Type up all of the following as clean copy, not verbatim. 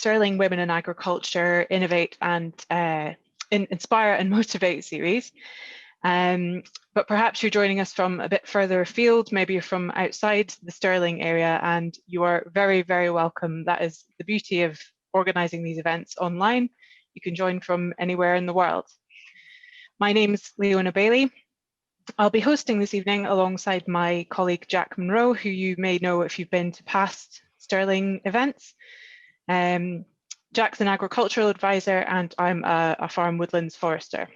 Stirling Women in Agriculture Innovate and Inspire and Motivate series. But perhaps you're joining us from a bit further afield, maybe you're from outside the Stirling area, and you are very, very welcome. That is the beauty of organising these events online. You can join from anywhere in the world. My name's Leona Bailey. I'll be hosting this evening alongside my colleague Jack Monroe, who you may know if you've been to past Stirling events. Jack's an agricultural advisor and I'm a farm woodlands forester.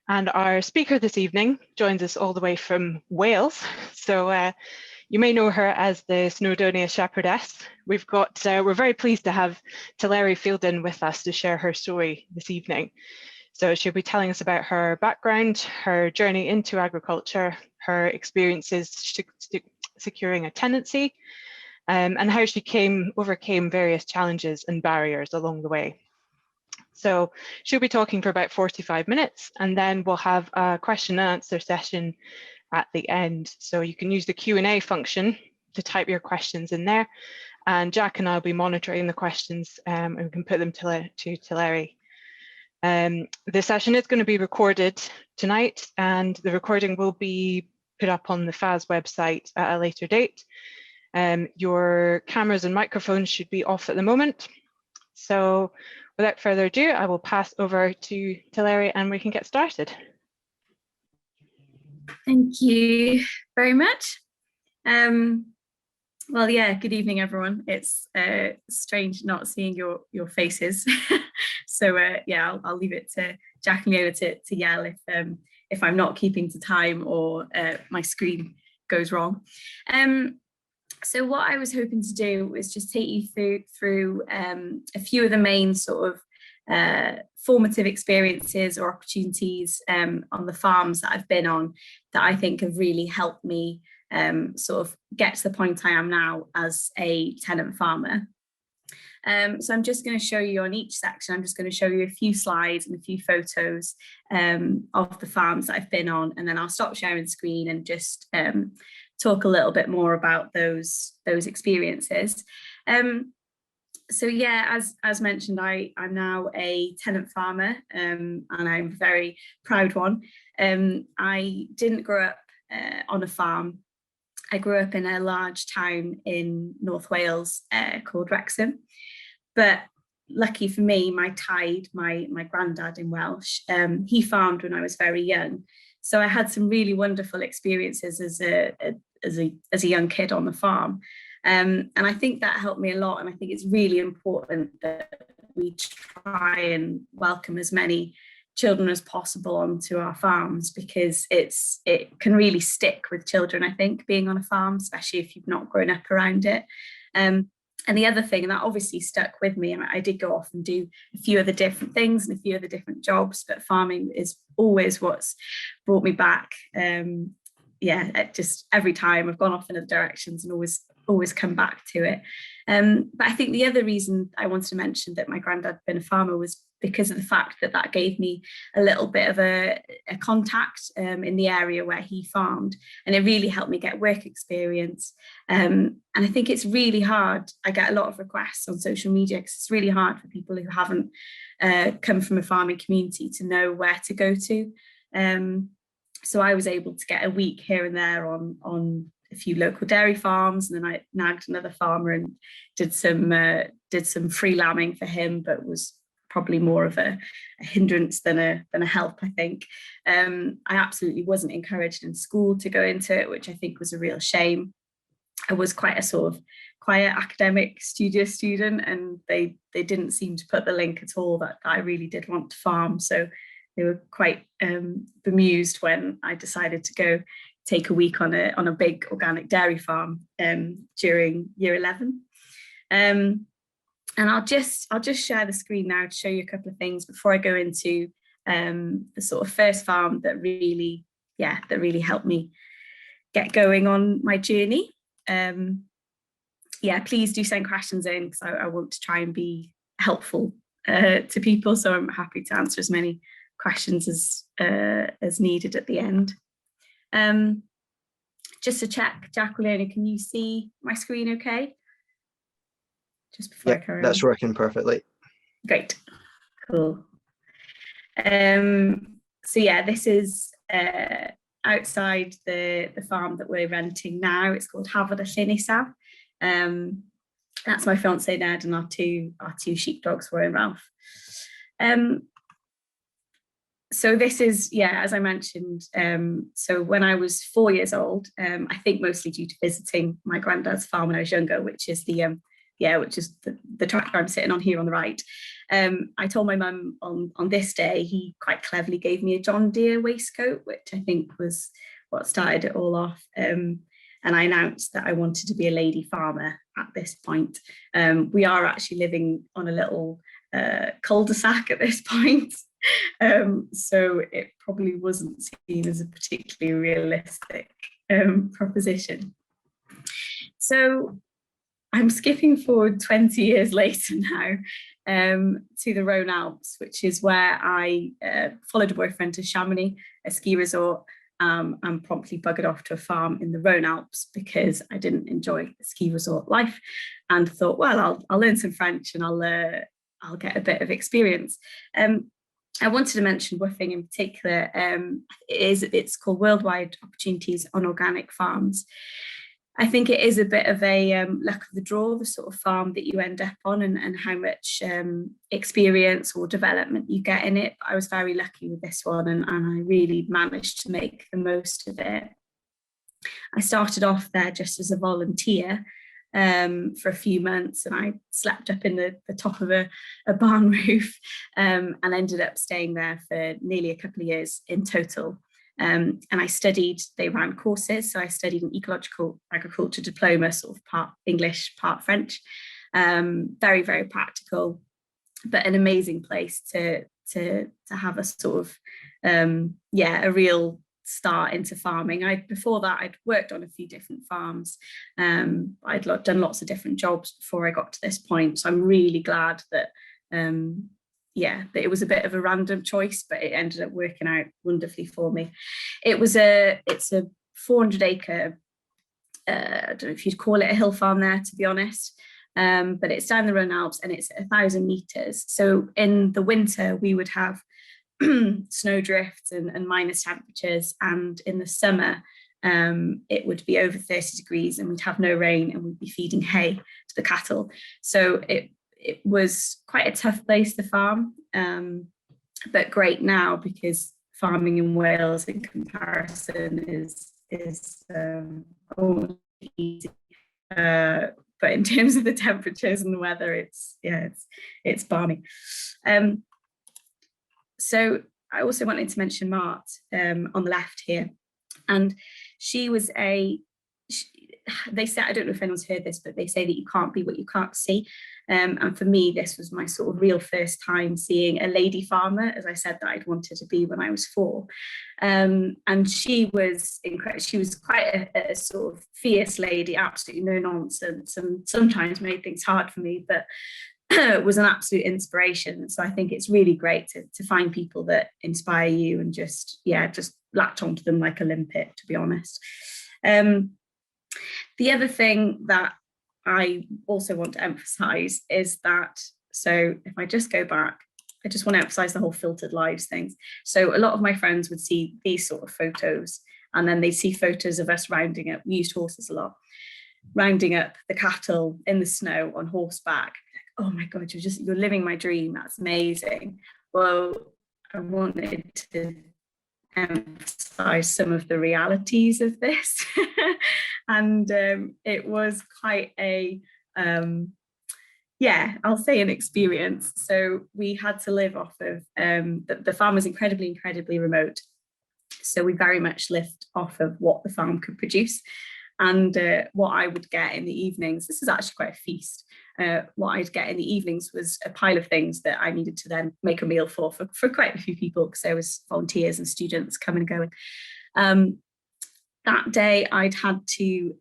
And our speaker this evening joins us all the way from Wales. So you may know her as the Snowdonia Shepherdess. We're very pleased to have Teleri Fielden with us to share her story this evening. So she'll be telling us about her background, her journey into agriculture, her experiences securing a tenancy, and how she overcame various challenges and barriers along the way. So she'll be talking for about 45 minutes, and then we'll have a question and answer session at the end. So you can use the Q&A function to type your questions in there, and Jack and I will be monitoring the questions and we can put them to Teleri. The session is going to be recorded tonight, and the recording will be put up on the FAS website at a later date. Your cameras and microphones should be off at the moment. So without further ado, I will pass over to Teleri and we can get started. Thank you very much. Well, yeah, good evening, everyone. It's strange not seeing your faces. So yeah, I'll leave it to Jack and Leona to yell if I'm not keeping to time or my screen goes wrong. So what I was hoping to do was just take you through a few of the main sort of formative experiences or opportunities on the farms that I've been on that I think have really helped me sort of get to the point I am now as a tenant farmer. So I'm just going to show you on each section, I'm just going to show you a few slides and a few photos of the farms that I've been on, and then I'll stop sharing the screen and just talk a little bit more about those experiences. So yeah, as mentioned, I'm now a tenant farmer and I'm a very proud one. I didn't grow up on a farm. I grew up in a large town in North Wales called Wrexham. But lucky for me, my granddad in Welsh, he farmed when I was very young. So I had some really wonderful experiences as a young kid on the farm. And I think that helped me a lot. And I think it's really important that we try and welcome as many children as possible onto our farms, because it can really stick with children, I think, being on a farm, especially if you've not grown up around it. And the other thing, and that obviously stuck with me, and I did go off and do a few other different things and a few other different jobs, but farming is always what's brought me back. Yeah, just every time I've gone off in other directions and always come back to it. But I think the other reason I wanted to mention that my granddad had been a farmer was because of the fact that gave me a little bit of a contact in the area where he farmed, and it really helped me get work experience. And I think it's really hard. I get a lot of requests on social media because it's really hard for people who haven't come from a farming community to know where to go to. So I was able to get a week here and there on a few local dairy farms, and then I nagged another farmer and did some free lambing for him, but was probably more of a hindrance than a help, I think. I absolutely wasn't encouraged in school to go into it, which I think was a real shame. I was quite a sort of quiet academic studious student, and they didn't seem to put the link at all that I really did want to farm. So they were quite bemused when I decided to go take a week on a big organic dairy farm during year 11. And I'll just share the screen now to show you a couple of things before I go into the sort of first farm that really helped me get going on my journey. Yeah, please do send questions in, because I want to try and be helpful to people. So I'm happy to answer as many questions as needed at the end. Just to check, Jack, Leona, can you see my screen okay? just before I Yeah, carry that's on? working perfectly. Great, cool. So yeah, this is outside the farm that we're renting now. It's called Shepherdess. That's my fiance Ned, and our two sheepdogs, Roy and Ralph. So this is, yeah, as I mentioned, so when I was 4 years old, I think mostly due to visiting my granddad's farm when I was younger, which is the tractor I'm sitting on here on the right. I told my mum on this day, he quite cleverly gave me a John Deere waistcoat, which I think was what started it all off. And I announced that I wanted to be a lady farmer at this point. We are actually living on a little cul-de-sac at this point. So it probably wasn't seen as a particularly realistic proposition. So I'm skipping forward 20 years later now to the Rhone Alps, which is where I followed a boyfriend to Chamonix, a ski resort, and promptly buggered off to a farm in the Rhone Alps because I didn't enjoy the ski resort life, and thought, well, I'll learn some French and I'll get a bit of experience. I wanted to mention woofing in particular. It's called Worldwide Opportunities on Organic Farms. I think it is a bit of a luck of the draw, the sort of farm that you end up on, and how much experience or development you get in it. But I was very lucky with this one, and I really managed to make the most of it. I started off there just as a volunteer for a few months, and I slept up in the top of a barn roof, and ended up staying there for nearly a couple of years in total. And I studied, they ran courses, so I studied an ecological agriculture diploma, sort of part English, part French. Very, very practical, but an amazing place to have a sort of a real start into farming. Before that, I'd worked on a few different farms. I'd done lots of different jobs before I got to this point. So I'm really glad that that it was a bit of a random choice, but it ended up working out wonderfully for me. It's a 400 acre, I don't know if you'd call it a hill farm there, to be honest. But it's down the Rhone Alps and it's 1,000 meters. So in the winter, we would have snow drifts and minus temperatures, and in the summer it would be over 30 degrees and we'd have no rain, and we'd be feeding hay to the cattle. So it was quite a tough place to farm, but great now because farming in Wales in comparison is almost easy, but in terms of the temperatures and the weather, it's balmy. So I also wanted to mention Mart on the left here, and she was they say, I don't know if anyone's heard this, but they say that you can't be what you can't see. And for me, this was my sort of real first time seeing a lady farmer, as I said that I'd wanted to be when I was 4. And she was incredible. She was quite a sort of fierce lady, absolutely no nonsense, and sometimes made things hard for me, but was an absolute inspiration. So I think it's really great to find people that inspire you and just latch onto them like a limpet, to be honest. The other thing that I also want to emphasize is that, so if I just go back, I just want to emphasize the whole filtered lives things. So a lot of my friends would see these sort of photos, and then they'd see photos of us rounding up, we used horses a lot, rounding up the cattle in the snow on horseback. Oh my God, you're living my dream. That's amazing. Well, I wanted to emphasize some of the realities of this. And it was quite I'll say an experience. So we had to live off of, the farm was incredibly remote. So we very much lived off of what the farm could produce. And what I would get in the evenings, this is actually quite a feast. What I'd get in the evenings was a pile of things that I needed to then make a meal for quite a few people, because there was volunteers and students coming and going. That day I'd had to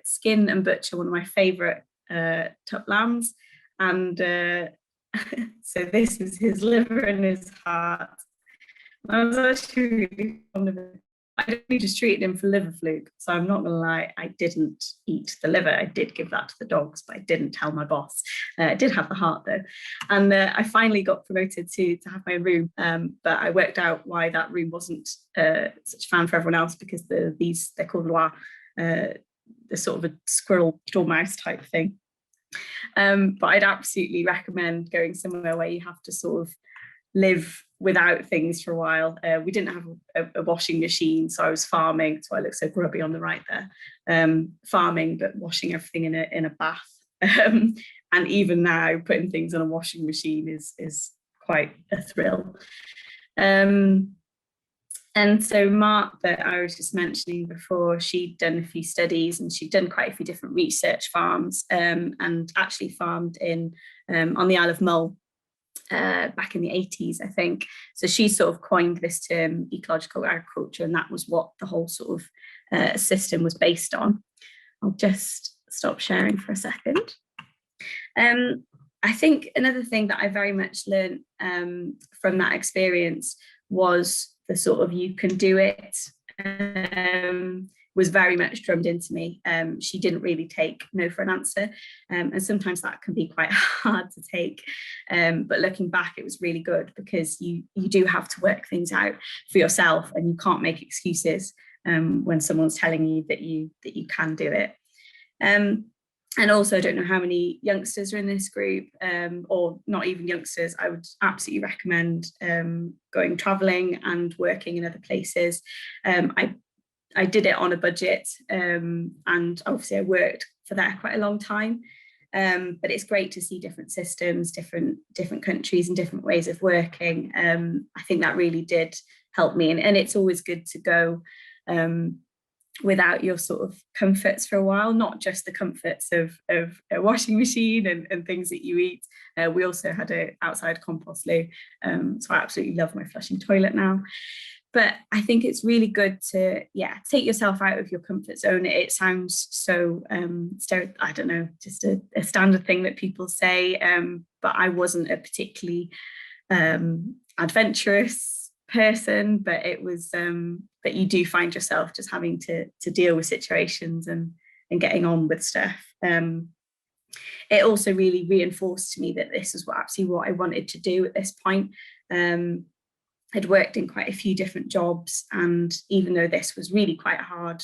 skin and butcher one of my favourite tuck lambs, and so this is his liver and his heart. I was actually really fond of it. I only just treated him for liver fluke. So I'm not gonna lie, I didn't eat the liver. I did give that to the dogs, but I didn't tell my boss. I did have the heart though. And I finally got promoted to have my own room. But I worked out why that room wasn't such a fan for everyone else, because they're called lois, they're sort of a squirrel dormouse type thing. But I'd absolutely recommend going somewhere where you have to sort of live without things for a while. We didn't have a washing machine, so I was farming. So I look so grubby on the right there. Farming, but washing everything in a bath. And even now, putting things on a washing machine is quite a thrill. And so Mark, that I was just mentioning before, she'd done a few studies and she'd done quite a few different research farms, and actually farmed on the Isle of Mull back in the 80s, I think. So she sort of coined this term, ecological agriculture, and that was what the whole sort of system was based on. I'll just stop sharing for a second. I think another thing that I very much learned from that experience was the sort of "you can do it" was very much drummed into me. She didn't really take no for an answer, and sometimes that can be quite hard to take. But looking back, it was really good, because you do have to work things out for yourself, and you can't make excuses when someone's telling you that you can do it. And also, I don't know how many youngsters are in this group, or not even youngsters. I would absolutely recommend going travelling and working in other places. I did it on a budget, and obviously I worked for that quite a long time. But it's great to see different systems, different countries and different ways of working. I think that really did help me. And it's always good to go without your sort of comforts for a while, not just the comforts of a washing machine and things that you eat. We also had an outside compost loo, so I absolutely love my flushing toilet now. But I think it's really good to, take yourself out of your comfort zone. It sounds so, I don't know, just a standard thing that people say, but I wasn't a particularly adventurous person, but it was, but you do find yourself just having to deal with situations and getting on with stuff. It also really reinforced to me that this is absolutely what I wanted to do at this point. I'd worked in quite a few different jobs, and even though this was really quite hard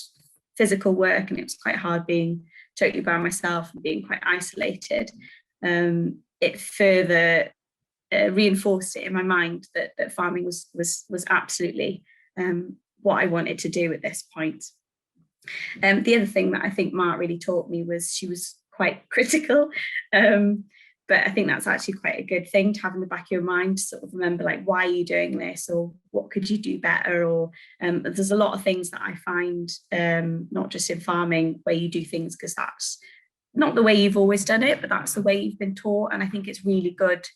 physical work and it was quite hard being totally by myself and being quite isolated, it further reinforced it in my mind that farming was absolutely what I wanted to do at this point. The other thing that I think Mark really taught me was she was quite critical. But I think that's actually quite a good thing to have in the back of your mind, to sort of remember, like, why are you doing this, or what could you do better? Or there's a lot of things that I find, not just in farming, where you do things because that's not the way you've always done it, but that's the way you've been taught. And I think it's really good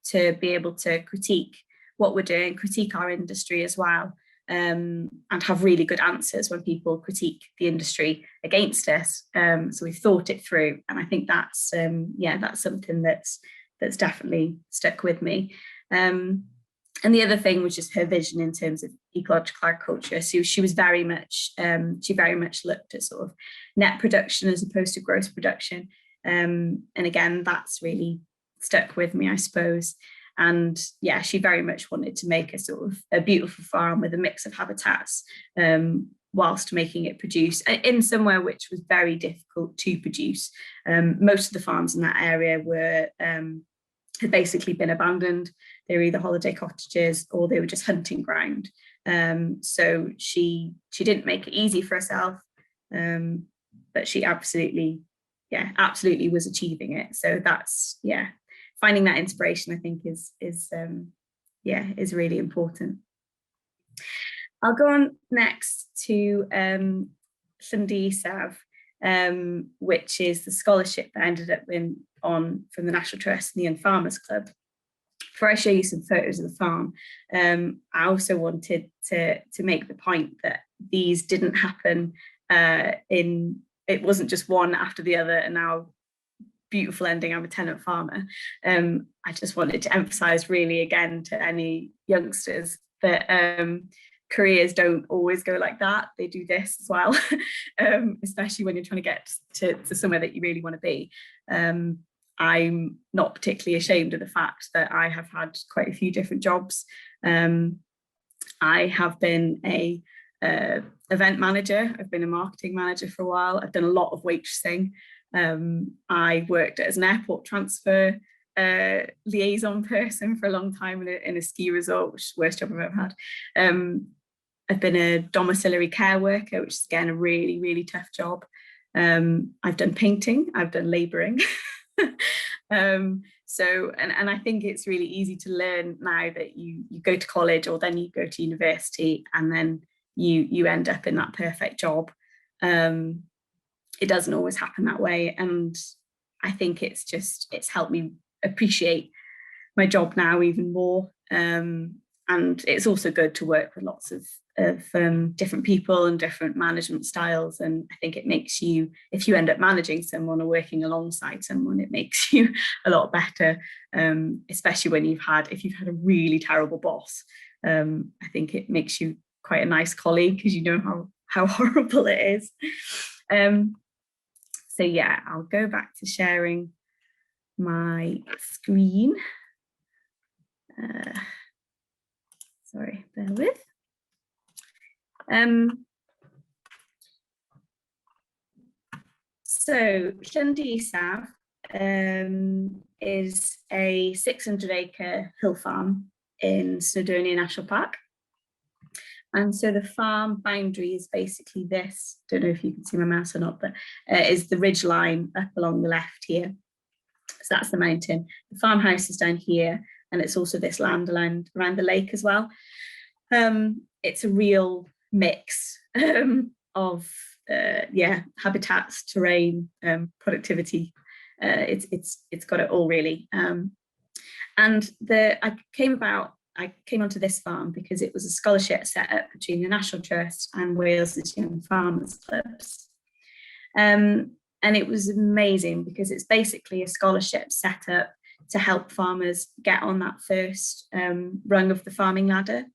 to be able to critique what we're doing, critique our industry as well, and have really good answers when people critique the industry against us. So we've thought it through, and I think that's that's something that's definitely stuck with me. And the other thing was just her vision in terms of ecological agriculture. So she was very much looked at sort of net production as opposed to gross production. And again, that's really stuck with me, I suppose. And she very much wanted to make a sort of a beautiful farm with a mix of habitats, whilst making it produce in somewhere which was very difficult to produce. Most of the farms in that area were had basically been abandoned. They were either holiday cottages or they were just hunting ground. So she didn't make it easy for herself, but she absolutely was achieving it. So that's finding that inspiration, I think, is really important. I'll go on next to Llandy, which is the scholarship that I ended up on from the National Trust and the Young Farmers Club. Before I show you some photos of the farm, I also wanted to make the point that these didn't happen it wasn't just one after the other and now beautiful ending, I'm a tenant farmer. I just wanted to emphasize really again to any youngsters that careers don't always go like that. They do this as well, especially when you're trying to get to somewhere that you really want to be. I'm not particularly ashamed of the fact that I have had quite a few different jobs. I have been a event manager. I've been a marketing manager for a while. I've done a lot of waitressing. I worked as an airport transfer liaison person for a long time in a ski resort, which is the worst job I've ever had. I've been a domiciliary care worker, which is again a really, really tough job. I've done painting, I've done labouring. So I think it's really easy to learn now that you go to college or then you go to university and then you end up in that perfect job. It doesn't always happen that way, and I think it's helped me appreciate my job now even more. And it's also good to work with lots of different people and different management styles. And I think it makes you, if you end up managing someone or working alongside someone, it makes you a lot better, especially when if you've had a really terrible boss. I think it makes you quite a nice colleague because you know how horrible it is. So yeah, I'll go back to sharing my screen. Sorry, bear with. So Llandisaf is a 600-acre hill farm in Snowdonia National Park. And so the farm boundary is basically this. Don't know if you can see my mouse or not, but is the ridge line up along the left here. So that's the mountain. The farmhouse is down here, and it's also this land around the lake as well. It's a real mix of habitats, terrain, productivity. It's got it all really. And I came onto this farm because it was a scholarship set up between the National Trust and Wales's Young Farmers Clubs. And it was amazing because it's basically a scholarship set up to help farmers get on that first rung of the farming ladder.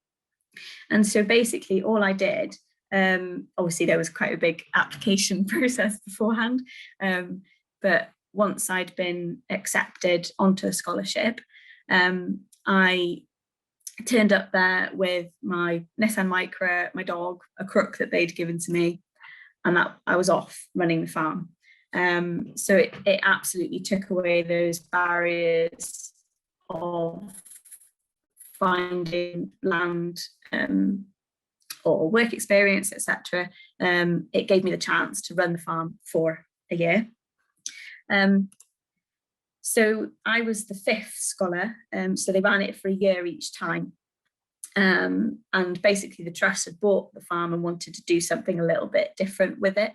And so basically all I did, obviously there was quite a big application process beforehand, but once I'd been accepted onto a scholarship, I turned up there with my Nissan Micra, my dog, a crook that they'd given to me, and that I was off running the farm. So it absolutely took away those barriers of finding land or work experience, etc. It gave me the chance to run the farm for a year. So I was the 5th scholar, so they ran it for a year each time. And basically the trust had bought the farm and wanted to do something a little bit different with it,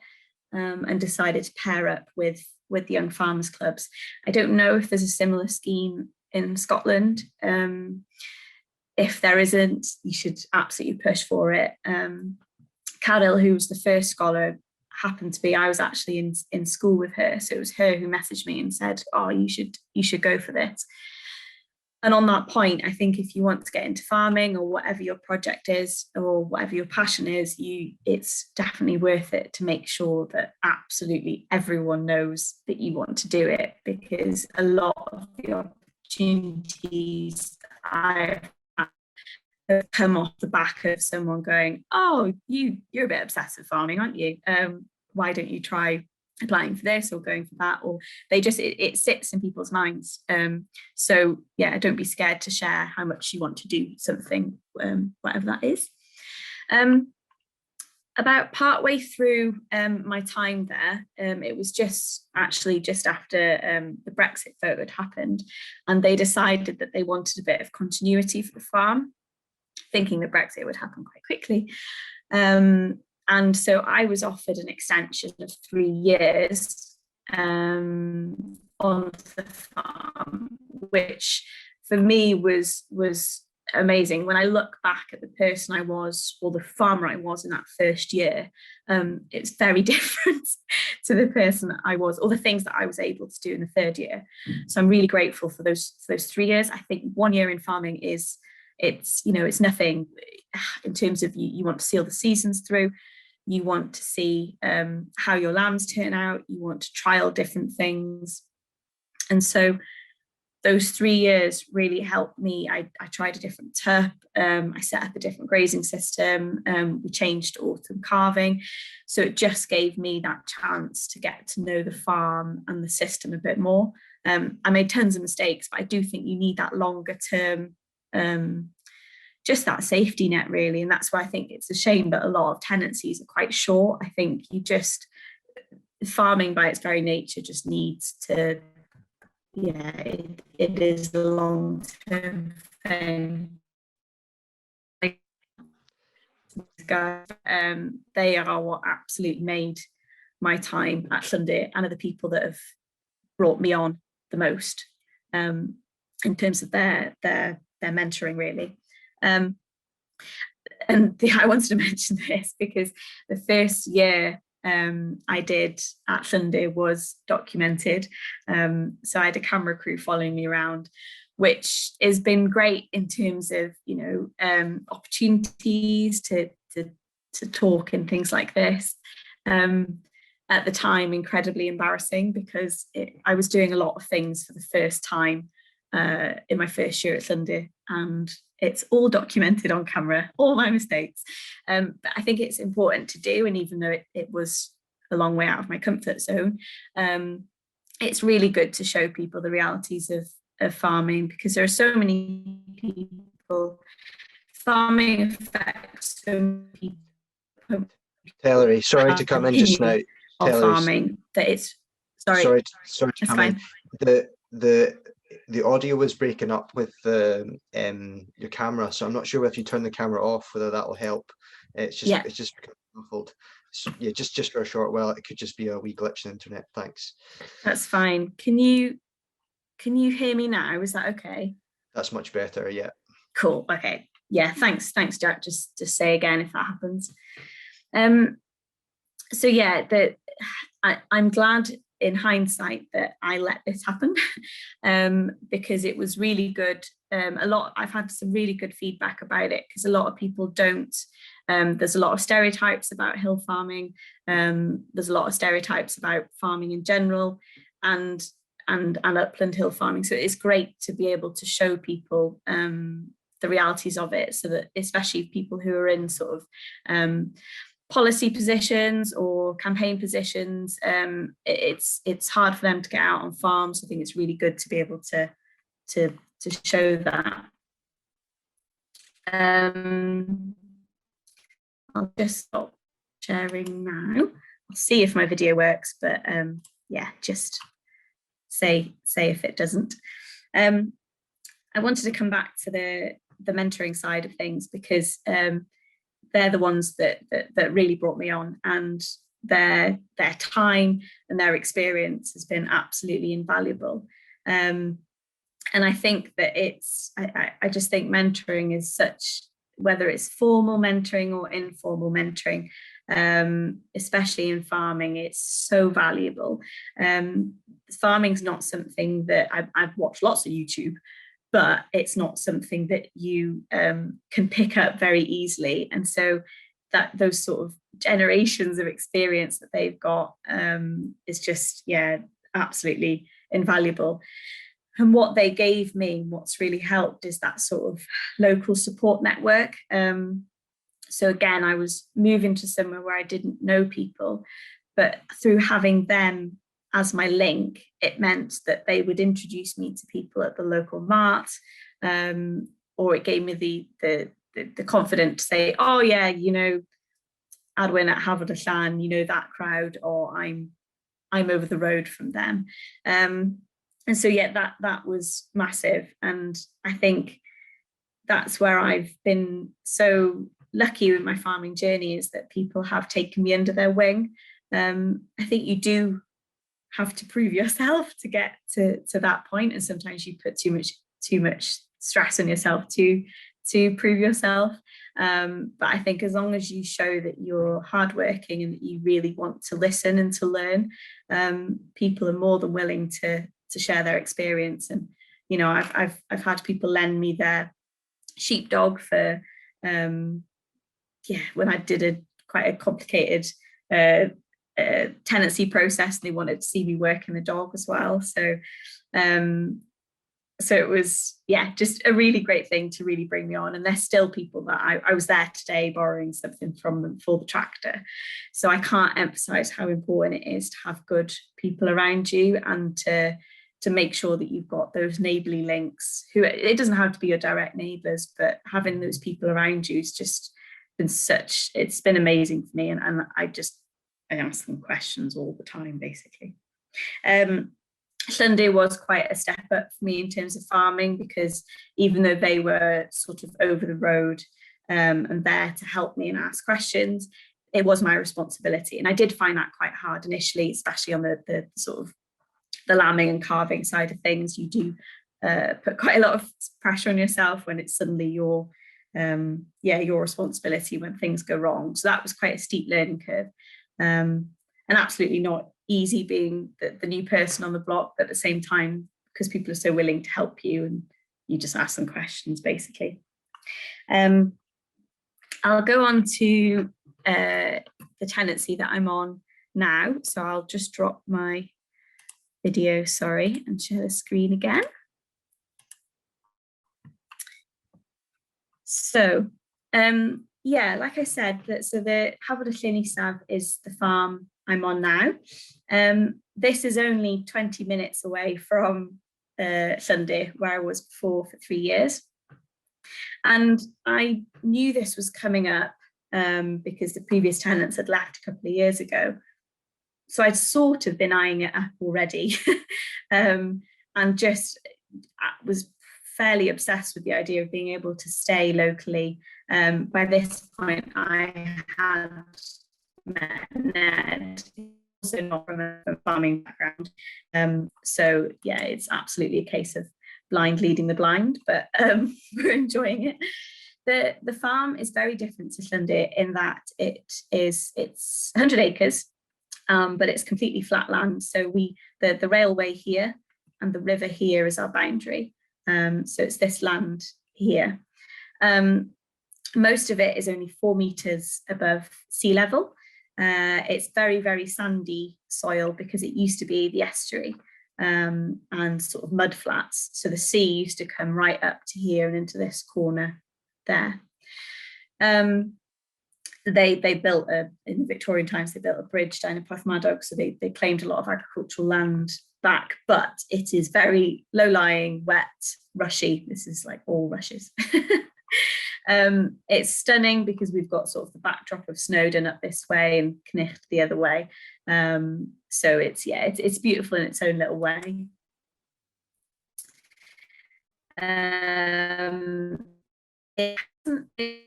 and decided to pair up with the Young Farmers Clubs. I don't know if there's a similar scheme in Scotland. If there isn't, you should absolutely push for it. Carol, who was the first scholar, happened to be, I was actually in school with her, so it was her who messaged me and said, oh, you should go for this. And on that point, I think if you want to get into farming or whatever your project is or whatever your passion is, it's definitely worth it to make sure that absolutely everyone knows that you want to do it, because a lot of the opportunities I've come off the back of someone going, oh, you're a bit obsessed with farming, aren't you? Why don't you try applying for this or going for that? Or they just, it sits in people's minds. So yeah, don't be scared to share how much you want to do something, whatever that is. About partway through my time there, it was just after the Brexit vote had happened, and they decided that they wanted a bit of continuity for the farm, thinking that Brexit would happen quite quickly. And so I was offered an extension of 3 years on the farm, which for me was amazing. When I look back at the person I was, or the farmer I was in that first year, it's very different to the person that I was, or the things that I was able to do in the 3rd year. So I'm really grateful for those 3 years. I think 1 year in farming it's nothing. in terms of you want to see all the seasons through, you want to see how your lambs turn out, you want to trial different things. And so those 3 years really helped me. I tried a different turf, I set up a different grazing system, we changed autumn calving. So it just gave me that chance to get to know the farm and the system a bit more. I made tons of mistakes, but I do think you need that longer term, just that safety net really. And that's why I think it's a shame that a lot of tenancies are quite short. I think farming by its very nature just needs to, it is a long-term thing. They are what absolutely made my time at Sunday, and are the people that have brought me on the most in terms of their mentoring really. And I wanted to mention this because the first year I did at Sunday was documented. So I had a camera crew following me around, which has been great in terms of, opportunities to talk and things like this. At the time, incredibly embarrassing because I was doing a lot of things for the first time in my first year at Sunday, and it's all documented on camera, all my mistakes. But I think it's important to do, and even though it was a long way out of my comfort zone, it's really good to show people the realities of farming, because there are so many people. Farming affects so many people. Teleri, sorry to come in just now. Farming that it's sorry to come in. The audio was breaking up with your camera, so I'm not sure if you turn the camera off whether that will help. It's just become muffled. So, yeah, just for a short while. It could just be a wee glitch in the internet. Thanks. That's fine. Can you hear me now? Is that okay? That's much better. Yeah. Cool. Okay. Yeah. Thanks, Jack. Just say again if that happens. So yeah, I'm glad in hindsight that I let this happen, because it was really good. I've had some really good feedback about it, because a lot of people don't. There's a lot of stereotypes about hill farming. There's a lot of stereotypes about farming in general, and upland hill farming. So it's great to be able to show people the realities of it, so that especially people who are in sort of policy positions or campaign positions, it's hard for them to get out on farms. I think it's really good to be able to show that. I'll just stop sharing now. I'll see if my video works, but yeah, just say if it doesn't. I wanted to come back to the mentoring side of things, because they're the ones that really brought me on, and their time and their experience has been absolutely invaluable. And I think that I just think mentoring is such, whether it's formal mentoring or informal mentoring, especially in farming, it's so valuable. Farming's not something that I've watched lots of YouTube, but it's not something that you can pick up very easily. And so that those sort of generations of experience that they've got is just, absolutely invaluable. And what they gave me, what's really helped, is that sort of local support network. So again, I was moving to somewhere where I didn't know people, but through having them as my link, it meant that they would introduce me to people at the local mart, or it gave me the confidence to say, oh yeah, Adwyn at Haverdashan, that crowd, or I'm over the road from them. And so yeah, that was massive. And I think that's where I've been so lucky with my farming journey, is that people have taken me under their wing. I think you do have to prove yourself to get to that point, and sometimes you put too much stress on yourself to prove yourself. But I think as long as you show that you're hardworking and that you really want to listen and to learn, people are more than willing to share their experience. And I've had people lend me their sheepdog for yeah, when I did quite a complicated tenancy process, they wanted to see me working the dog as well. So so it was, yeah, just a really great thing to really bring me on. And there's still people that I was there today borrowing something from them for the tractor. So I can't emphasize how important it is to have good people around you, and to make sure that you've got those neighbourly links, who, it doesn't have to be your direct neighbours, but having those people around you has just been it's been amazing for me. And I ask them questions all the time, basically. Sunday was quite a step up for me in terms of farming, because even though they were sort of over the road and there to help me and ask questions, it was my responsibility. And I did find that quite hard initially, especially on the sort of the lambing and calving side of things. You do put quite a lot of pressure on yourself when it's suddenly your responsibility when things go wrong. So that was quite a steep learning curve, and absolutely not easy being the new person on the block, but at the same time, because people are so willing to help you, and you just ask them questions, basically. I'll go on to the tenancy that I'm on now. So I'll just drop my video, sorry, and share the screen again. So yeah, like I said, so the Hafod y Llyn Isaf is the farm I'm on now. This is only 20 minutes away from Sunday, where I was before for 3 years. And I knew this was coming up because the previous tenants had left a couple of years ago. So I'd sort of been eyeing it up already, and just was fairly obsessed with the idea of being able to stay locally. By this point, I had met Ned, also not from a farming background. So yeah, it's absolutely a case of blind leading the blind, but we're enjoying it. The farm is very different to Llyndir in that it's 100 acres, but it's completely flat land. So the railway here and the river here is our boundary. So it's this land here. Most of it is only 4 meters above sea level. It's very, very sandy soil because it used to be the estuary and sort of mud flats. So the sea used to come right up to here and into this corner there. They built in the Victorian times, they built a bridge down in Porthmadog, so they claimed a lot of agricultural land back, but it is very low-lying, wet, rushy. This is like all rushes. It's stunning because we've got sort of the backdrop of Snowdon up this way and Cnicht the other way. So it's beautiful in its own little way. It hasn't been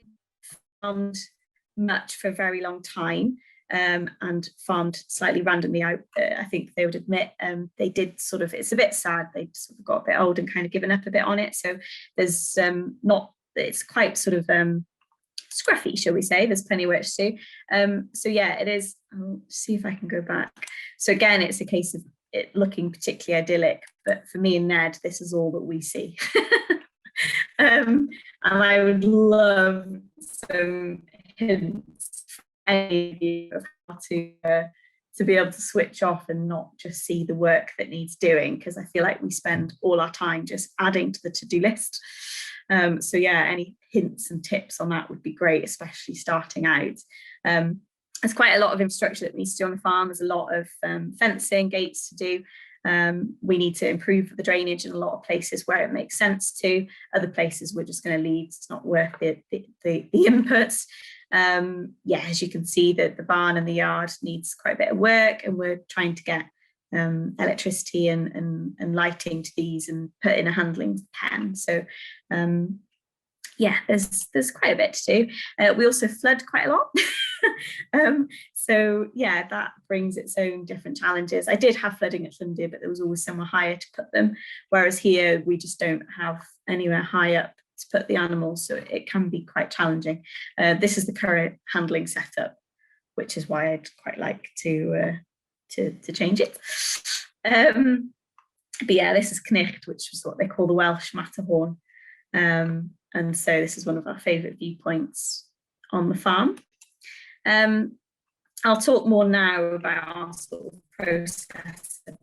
farmed much for a very long time, and farmed slightly randomly. I think they would admit they did sort of, it's a bit sad, they sort of got a bit old and kind of given up a bit on it. So there's it's quite sort of scruffy, shall we say. There's plenty of work to do. So yeah, it is. I'll see if I can go back. So again, it's a case of it looking particularly idyllic, but for me and Ned, this is all that we see. And I would love some hints from any of you of how to be able to switch off and not just see the work that needs doing, because I feel like we spend all our time just adding to the to-do list. So yeah, any hints and tips on that would be great, especially starting out. There's quite a lot of infrastructure that needs to do on the farm. There's a lot of fencing, gates to do. We need to improve the drainage in a lot of places where it makes sense to. Other places we're just going to leave. It's not worth the inputs. Yeah, as you can see, the barn and the yard needs quite a bit of work, and we're trying to get electricity and lighting to these and put in a handling pen. So yeah, there's quite a bit to do. We also flood quite a lot. So yeah, that brings its own different challenges. I did have flooding at Llyndir, but there was always somewhere higher to put them, whereas here we just don't have anywhere high up to put the animals, so it can be quite challenging. This is the current handling setup, which is why I'd quite like to change it. But yeah, this is Cnicht, which is what they call the Welsh Matterhorn. And so this is one of our favourite viewpoints on the farm. I'll talk more now about our sort of process of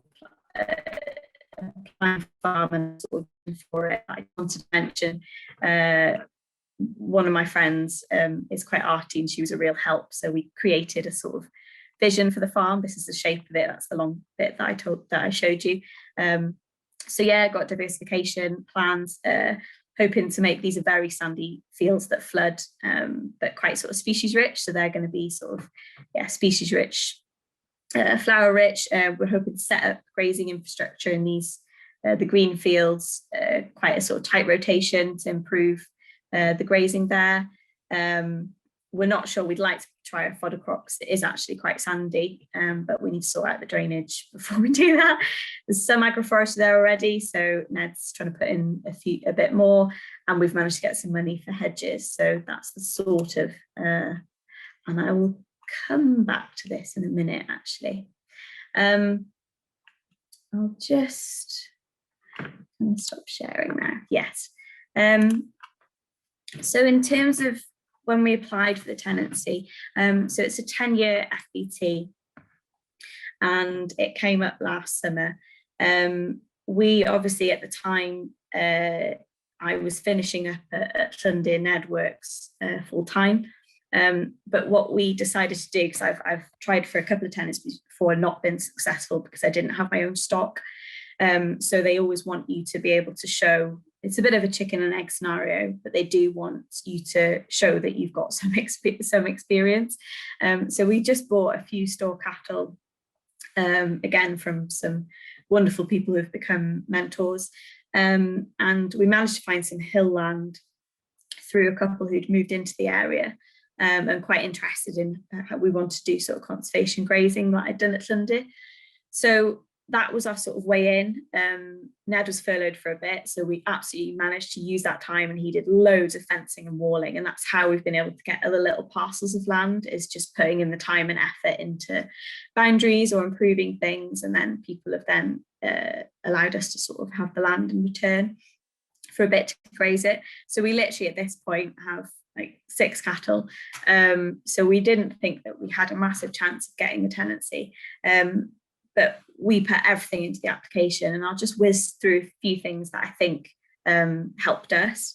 applying for farm and sort of for it. I wanted to mention one of my friends is quite arty, and she was a real help. So we created a sort of vision for the farm. This is the shape of it. That's the long bit that I showed you. So yeah, got diversification plans, hoping to make these a very sandy fields that flood, but quite sort of species rich. So they're going to be sort of, yeah, species rich, flower rich. We're hoping to set up grazing infrastructure in these, the green fields, quite a sort of tight rotation to improve the grazing there. We're not sure, we'd like to try a fodder crop because it is actually quite sandy, but we need to sort out the drainage before we do that. There's some agroforestry there already, so Ned's trying to put in a bit more, and we've managed to get some money for hedges. So that's the sort of, and I will come back to this in a minute actually. I'll just stop sharing now. Yes. So in terms of when we applied for the tenancy, so it's a 10-year FBT, and it came up last summer. We obviously at the time, I was finishing up at London Ned works full time. But what we decided to do, because I've tried for a couple of tenancies before and not been successful because I didn't have my own stock. So they always want you to be able to show, it's a bit of a chicken and egg scenario, but they do want you to show that you've got some experience. So we just bought a few store cattle, again, from some wonderful people who've become mentors. And we managed to find some hill land through a couple who'd moved into the area, and quite interested in how we want to do sort of conservation grazing that I'd done at Llandy. So that was our sort of way in. Ned was furloughed for a bit, so we absolutely managed to use that time, and he did loads of fencing and walling, and that's how we've been able to get other little parcels of land, is just putting in the time and effort into boundaries or improving things, and then people have then allowed us to sort of have the land in return for a bit to graze it. So we literally at this point have like 6 cattle. So we didn't think that we had a massive chance of getting the tenancy. But we put everything into the application, and I'll just whiz through a few things that I think helped us.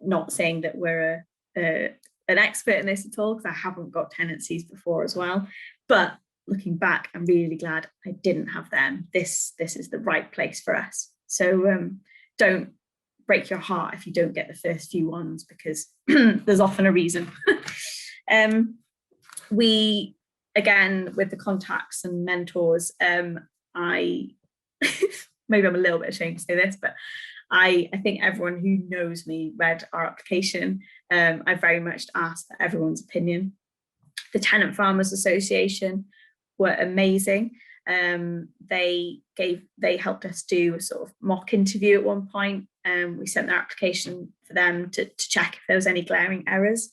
Not saying that we're an expert in this at all, because I haven't got tenancies before as well. But looking back, I'm really glad I didn't have them. This is the right place for us. So don't break your heart if you don't get the first few ones, because there's often a reason. We, again, with the contacts and mentors, I maybe I'm a little bit ashamed to say this, but I think everyone who knows me read our application. I very much asked for everyone's opinion. The Tenant Farmers Association were amazing. They helped us do a sort of mock interview at one point. We sent their application for them to check if there was any glaring errors.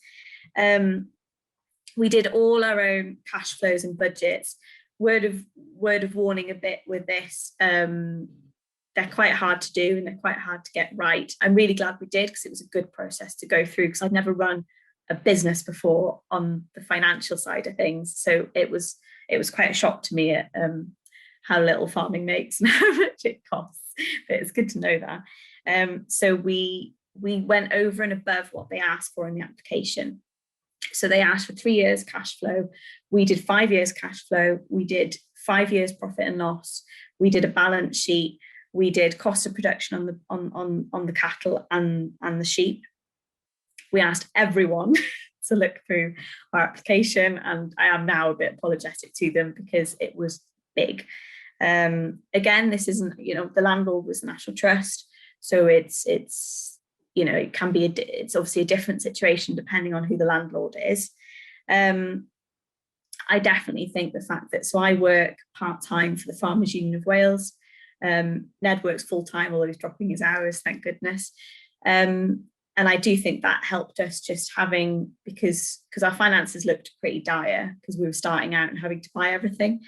We did all our own cash flows and budgets. Word of warning a bit with this. They're quite hard to do, and they're quite hard to get right. I'm really glad we did, because it was a good process to go through, because I'd never run a business before on the financial side of things. So it was quite a shock to me at how little farming makes and how much it costs. But it's good to know that. So we went over and above what they asked for in the application. So they asked for 3 years cash flow. We did 5 years cash flow. We did 5 years profit and loss. We did a balance sheet. We did cost of production on the cattle and the sheep. We asked everyone to look through our application, and I am now a bit apologetic to them because it was big. Again, this isn't, the landlord was the National Trust, so it's it can be it's obviously a different situation depending on who the landlord is. I definitely think the fact that, so I work part-time for the Farmers Union of Wales. Ned works full-time, although he's dropping his hours, thank goodness. And I do think that helped us, just having, because our finances looked pretty dire because we were starting out and having to buy everything.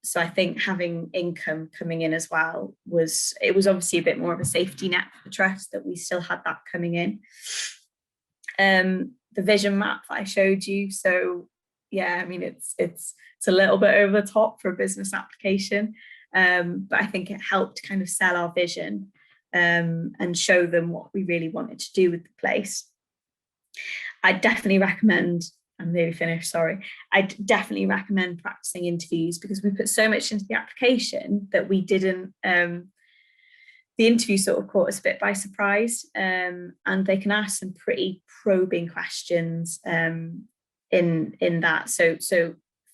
So I think having income coming in as well was obviously a bit more of a safety net for the trust, that we still had that coming in. The vision map that I showed you, so yeah, I mean, it's a little bit over the top for a business application, but I think it helped kind of sell our vision and show them what we really wanted to do with the place. I definitely recommend, I'm nearly finished, sorry. I'd definitely recommend practicing interviews, because we put so much into the application that we didn't, the interview sort of caught us a bit by surprise, and they can ask some pretty probing questions in that. So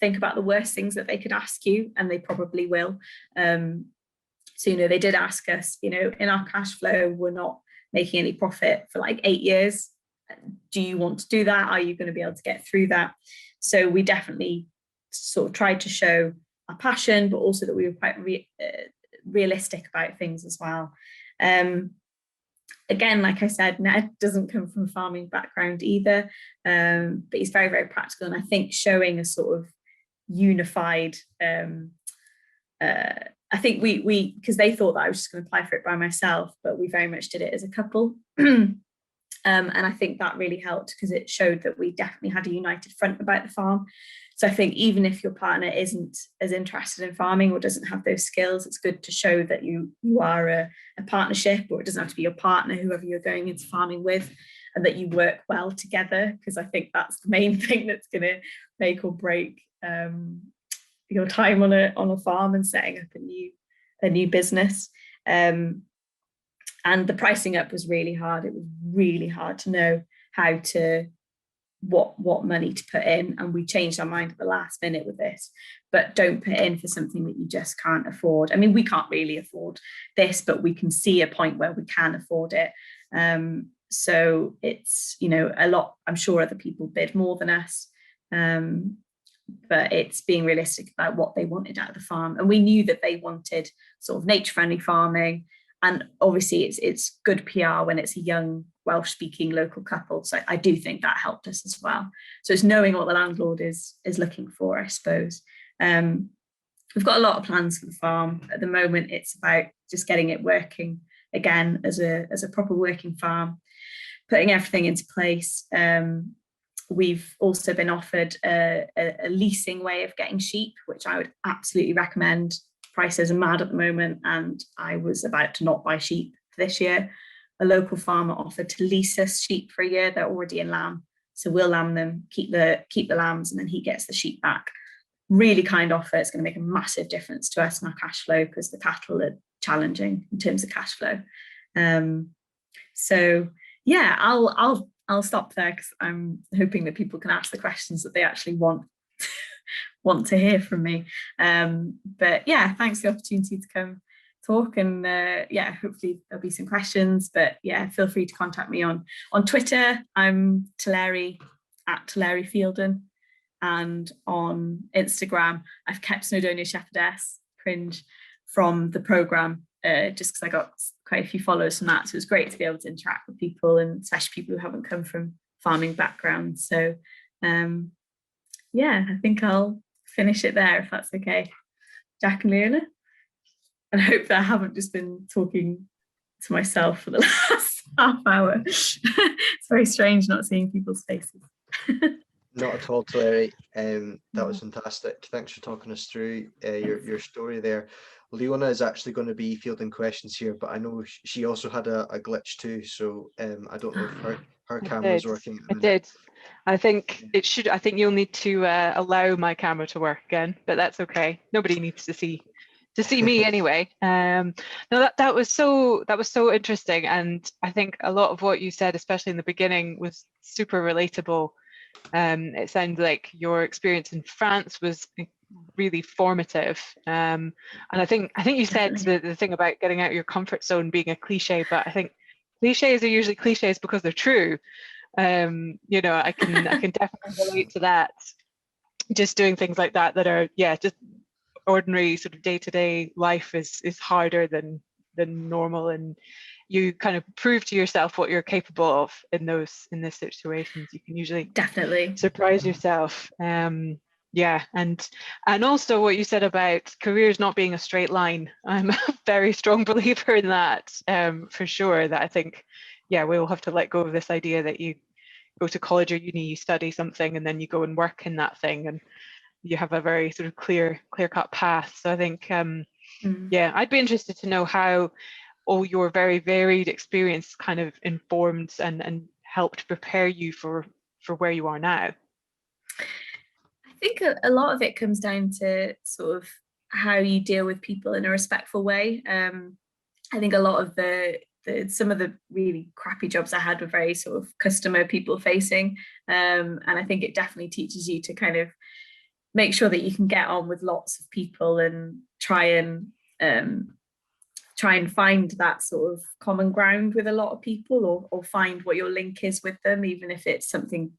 think about the worst things that they could ask you, and they probably will. So, they did ask us, in our cash flow, we're not making any profit for like 8 years. Do you want to do that? Are you going to be able to get through that? So we definitely sort of tried to show our passion, but also that we were quite realistic about things as well. Again, like I said, Ned doesn't come from a farming background either, but he's very, very practical. And I think showing a sort of unified, I think we because they thought that I was just going to apply for it by myself, but we very much did it as a couple. And I think that really helped, because it showed that we definitely had a united front about the farm. So I think even if your partner isn't as interested in farming or doesn't have those skills, it's good to show that you are a partnership, or it doesn't have to be your partner, whoever you're going into farming with, and that you work well together, because I think that's the main thing that's going to make or break your time on a farm and setting up a new business. And the pricing up was really hard. It was really hard to know what money to put in, and we changed our mind at the last minute with this. But don't put in for something that you just can't afford. I mean, we can't really afford this, but we can see a point where we can afford it. So it's, a lot. I'm sure other people bid more than us, but it's being realistic about what they wanted out of the farm. And we knew that they wanted sort of nature-friendly farming. And obviously it's good PR when it's a young Welsh-speaking local couple. So I do think that helped us as well. So it's knowing what the landlord is looking for, I suppose. We've got a lot of plans for the farm. At the moment, it's about just getting it working again as a proper working farm, putting everything into place. We've also been offered a leasing way of getting sheep, which I would absolutely recommend. Prices are mad at the moment, and I was about to not buy sheep for this year. A local farmer offered to lease us sheep for a year. They're already in lamb, so we'll lamb them, keep the lambs, and then he gets the sheep back. Really kind offer. It's going to make a massive difference to us in our cash flow, because the cattle are challenging in terms of cash flow. So yeah, I'll stop there, because I'm hoping that people can ask the questions that they actually want to hear from me. But yeah, thanks for the opportunity to come talk, and yeah, hopefully there'll be some questions. But yeah, feel free to contact me on Twitter. I'm Teleri @TeleriFielden, and on Instagram I've kept Snowdonia Shepherdess, cringe, from the programme, just because I got quite a few followers from that. So it was great to be able to interact with people, and especially people who haven't come from farming backgrounds. So yeah, I think I'll finish it there, if that's okay, Jack and Leona. And I hope that I haven't just been talking to myself for the last half hour. It's very strange not seeing people's faces. Not at all, Teleri. That was fantastic. Thanks for talking us through your story there. Leona is actually going to be fielding questions here, but I know she also had a glitch too, so I don't know if her camera is working at the minute. It did. I think it should. I think you'll need to allow my camera to work again, but that's okay. Nobody needs to see me anyway. No, that was so interesting, and I think a lot of what you said, especially in the beginning, was super relatable. It sounded like your experience in France was really formative, and I think you said the thing about getting out of your comfort zone being a cliche, but I think cliches are usually cliches because they're true. I can definitely relate to that. Just doing things like that are, yeah, just ordinary sort of day-to-day life is harder than normal, and you kind of prove to yourself what you're capable of in these situations. You can usually definitely surprise yourself. Yeah, and also what you said about careers not being a straight line. I'm a very strong believer in that, for sure. That I think, yeah, we'll have to let go of this idea that you go to college or uni, you study something, and then you go and work in that thing, and you have a very sort of clear-cut path. So I think, yeah, I'd be interested to know how all your very varied experience kind of informed and helped prepare you for where you are now. I think a lot of it comes down to sort of how you deal with people in a respectful way. I think a lot of some of the really crappy jobs I had were very sort of customer people facing, and I think it definitely teaches you to kind of make sure that you can get on with lots of people and try and find that sort of common ground with a lot of people, or find what your link is with them, even if it's something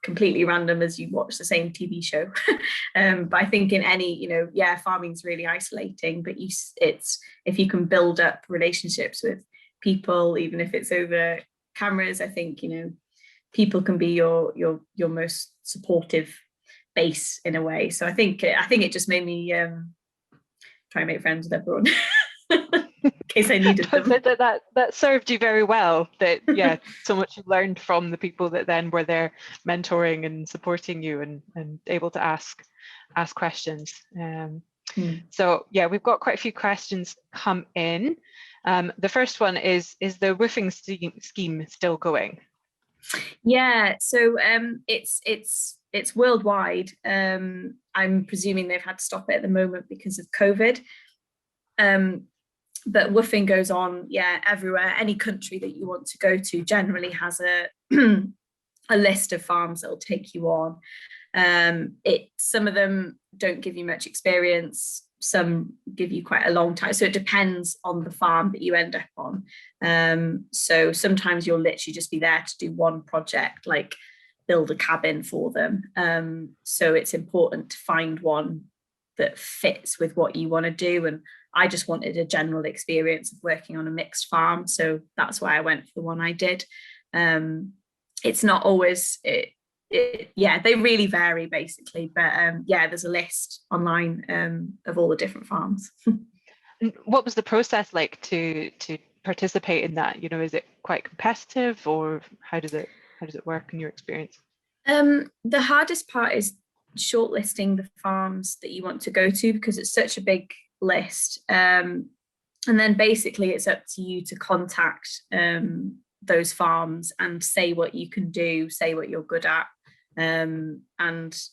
completely random as you watch the same TV show. But I think in any, farming's really isolating, but it's if you can build up relationships with people, even if it's over cameras, I think, people can be your most supportive base in a way. So I think it just made me try and make friends with everyone. In case I needed them. That served you very well. That, yeah, so much you learned from the people that then were there mentoring and supporting you and able to ask questions. So yeah, we've got quite a few questions come in. The first one is the woofing scheme still going? Yeah, so it's worldwide. I'm presuming they've had to stop it at the moment because of COVID. But woofing goes on, yeah, everywhere. Any country that you want to go to generally has a a list of farms that will take you on. Some of them don't give you much experience. Some give you quite a long time. So it depends on the farm that you end up on. So sometimes you'll literally just be there to do one project, like build a cabin for them. So it's important to find one that fits with what you want to do. And I just wanted a general experience of working on a mixed farm. So that's why I went for the one I did. It's not always, yeah, they really vary basically. But yeah, there's a list online of all the different farms. What was the process like to participate in that? Is it quite competitive, or how does it work in your experience? The hardest part is shortlisting the farms that you want to go to, because it's such a big list, and then basically it's up to you to contact those farms and say what you can do, say what you're good at, and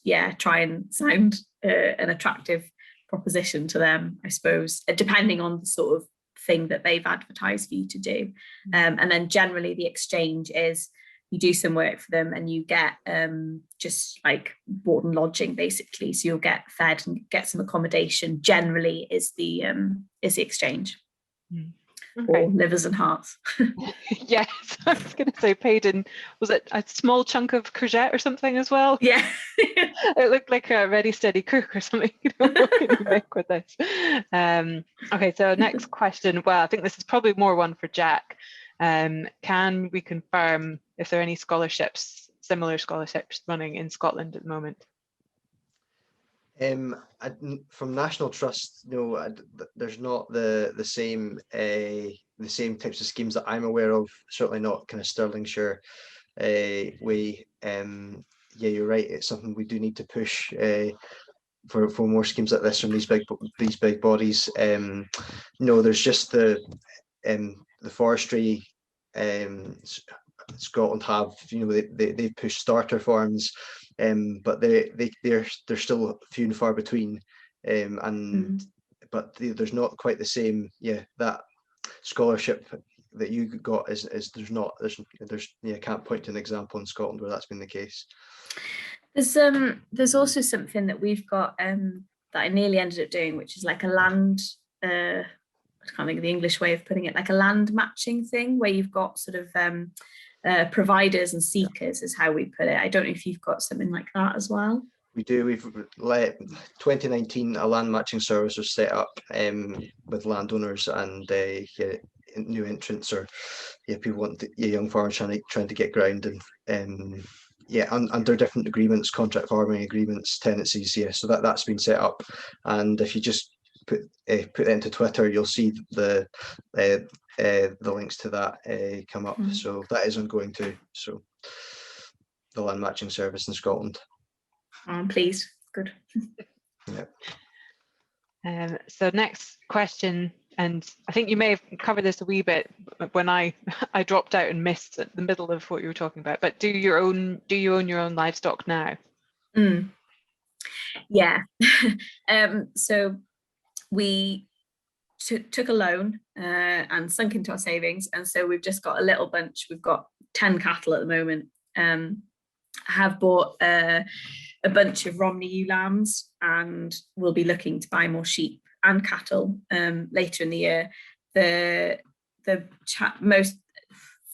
yeah, try and sound an attractive proposition to them, I suppose, depending on the sort of thing that they've advertised for you to do. And then generally the exchange is you do some work for them and you get just like board and lodging basically. So you'll get fed and get some accommodation, generally is the exchange. Okay. Or livers and hearts. Yes, I was going to say paid in, was it a small chunk of courgette or something as well? Yeah. It looked like a ready steady cook or something. What can you make with this? Okay, so next question. Well, I think this is probably more one for Jack. Can we confirm if there are any similar scholarships running in Scotland at the moment? From National Trust, no, there's not the same types of schemes that I'm aware of. Certainly not kind of Stirlingshire way. Yeah, you're right. It's something we do need to push for more schemes like this from these big bodies. No, there's just the forestry. Scotland have, they push starter farms, but they're still few and far between, but there's not quite the same, that scholarship that you got is there's I can't point to an example in Scotland where that's been the case. There's also something that we've got that I nearly ended up doing, which is like a land I can't think of the English way of putting it, like a land matching thing where you've got sort of providers and seekers is how we put it. I don't know if you've got something like that as well. We do. We've let 2019 a land matching service was set up with landowners and new entrants, or people want young farmers trying to get ground, and under different agreements, contract farming agreements, tenancies. Yeah, so that's been set up, and if you just put it into Twitter, you'll see the links to that come up. So that is ongoing too. So the land matching service in Scotland. I'm pleased. Good. Yeah. So next question, and I think you may have covered this a wee bit when I dropped out and missed the middle of what you were talking about, but do you own your own livestock now? Yeah. So we took a loan and sunk into our savings, and so we've just got a little bunch. We've got 10 cattle at the moment. I have bought a bunch of Romney ewe lambs, and we'll be looking to buy more sheep and cattle later in the year. Most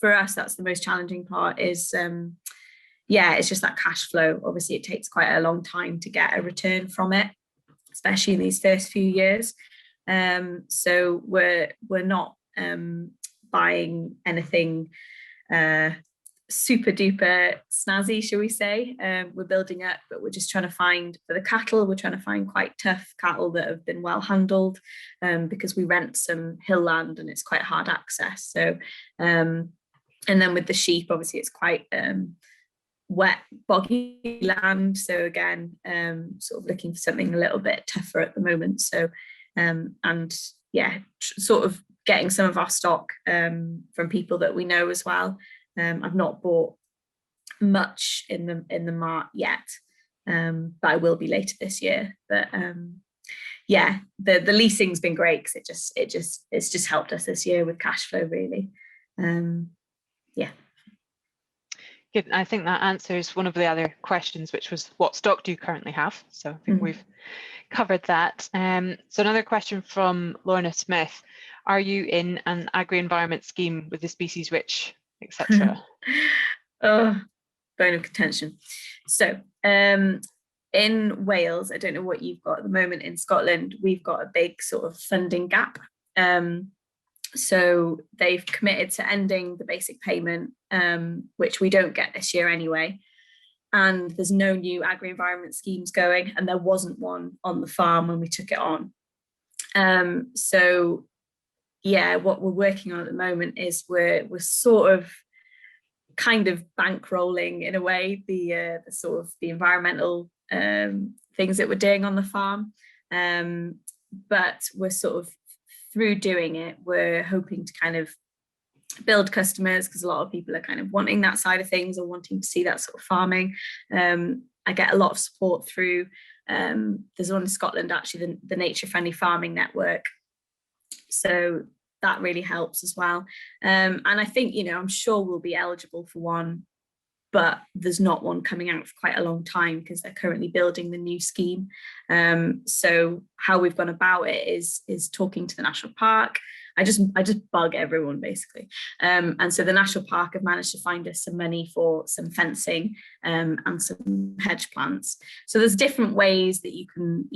for us, that's the most challenging part is it's just that cash flow. Obviously it takes quite a long time to get a return from it, especially in these first few years. So we're not buying anything super duper snazzy, shall we say. We're building up, but we're just trying to find, for the cattle, we're trying to find quite tough cattle that have been well handled, because we rent some hill land and it's quite hard access. So and then with the sheep, obviously it's quite wet, boggy land. So again, sort of looking for something a little bit tougher at the moment. So sort of getting some of our stock from people that we know as well. I've not bought much in the mart yet, but I will be later this year. But the leasing's been great because it's just helped us this year with cash flow, really. Good. I think that answers one of the other questions, which was what stock do you currently have? So I think we've covered that. So another question from Lorna Smith: are you in an agri-environment scheme with the species rich, etc.? Oh, bone of contention. So in Wales, I don't know what you've got at the moment. In Scotland, we've got a big sort of funding gap. So they've committed to ending the basic payment, which we don't get this year anyway. And there's no new agri-environment schemes going, and there wasn't one on the farm when we took it on. So yeah, what we're working on at the moment is we're sort of kind of bankrolling in a way the sort of the environmental things that we're doing on the farm, but we're sort of, through doing it, we're hoping to kind of build customers, because a lot of people are kind of wanting that side of things or wanting to see that sort of farming. I get a lot of support through there's one in Scotland actually, the Nature Friendly Farming Network, so that really helps as well. And I think, I'm sure we'll be eligible for one, but there's not one coming out for quite a long time because they're currently building the new scheme. So how we've gone about it is talking to the National Park. I just bug everyone basically. And so the National Park have managed to find us some money for some fencing and some hedge plants. So there's different ways that you can,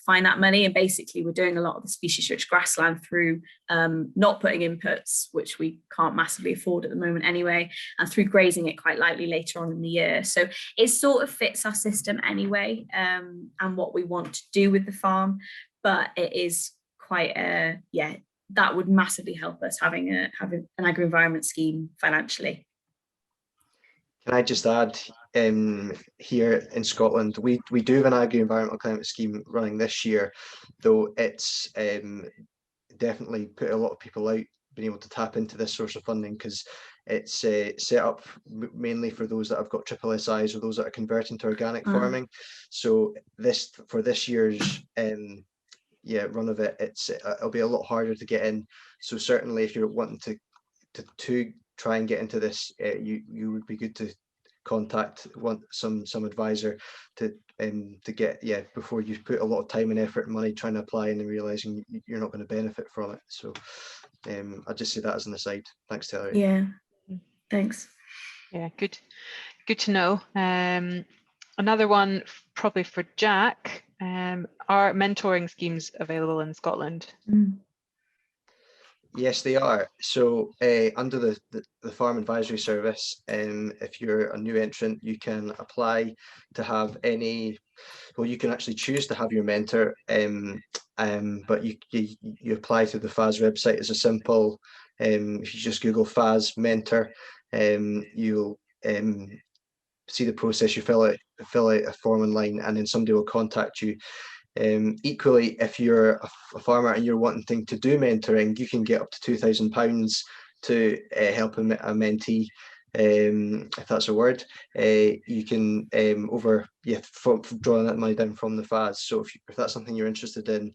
find that money. And basically we're doing a lot of the species rich grassland through not putting inputs, which we can't massively afford at the moment anyway, and through grazing it quite lightly later on in the year. So it sort of fits our system anyway, and what we want to do with the farm, but it is quite that would massively help us having an agri-environment scheme financially. Can I just add, here in Scotland, we do have an agri-environmental climate scheme running this year, though it's definitely put a lot of people out being able to tap into this source of funding, because it's set up mainly for those that have got triple SIs or those that are converting to organic farming. So for this year's run of it, it'll be a lot harder to get in. So certainly if you're wanting to try and get into this, you would be good to contact some advisor to get before you put a lot of time and effort and money trying to apply and then realizing you're not going to benefit from it. So I'll just say that as an aside. Thanks, Teleri. Yeah, thanks. Yeah, good to know. Another one probably for Jack. Are mentoring schemes available in Scotland? Yes, they are. So under the Farm Advisory Service, if you're a new entrant, you can apply to have any, well, you can actually choose to have your mentor, but you apply through the FAS website. As a simple, if you just Google FAS mentor, you'll see the process. You fill out a form online, and then somebody will contact you. Equally, if you're a farmer and you're wanting to do mentoring, you can get up to £2,000 to help a mentee, if that's a word. You can drawing that money down from the FAS. So if that's something you're interested in,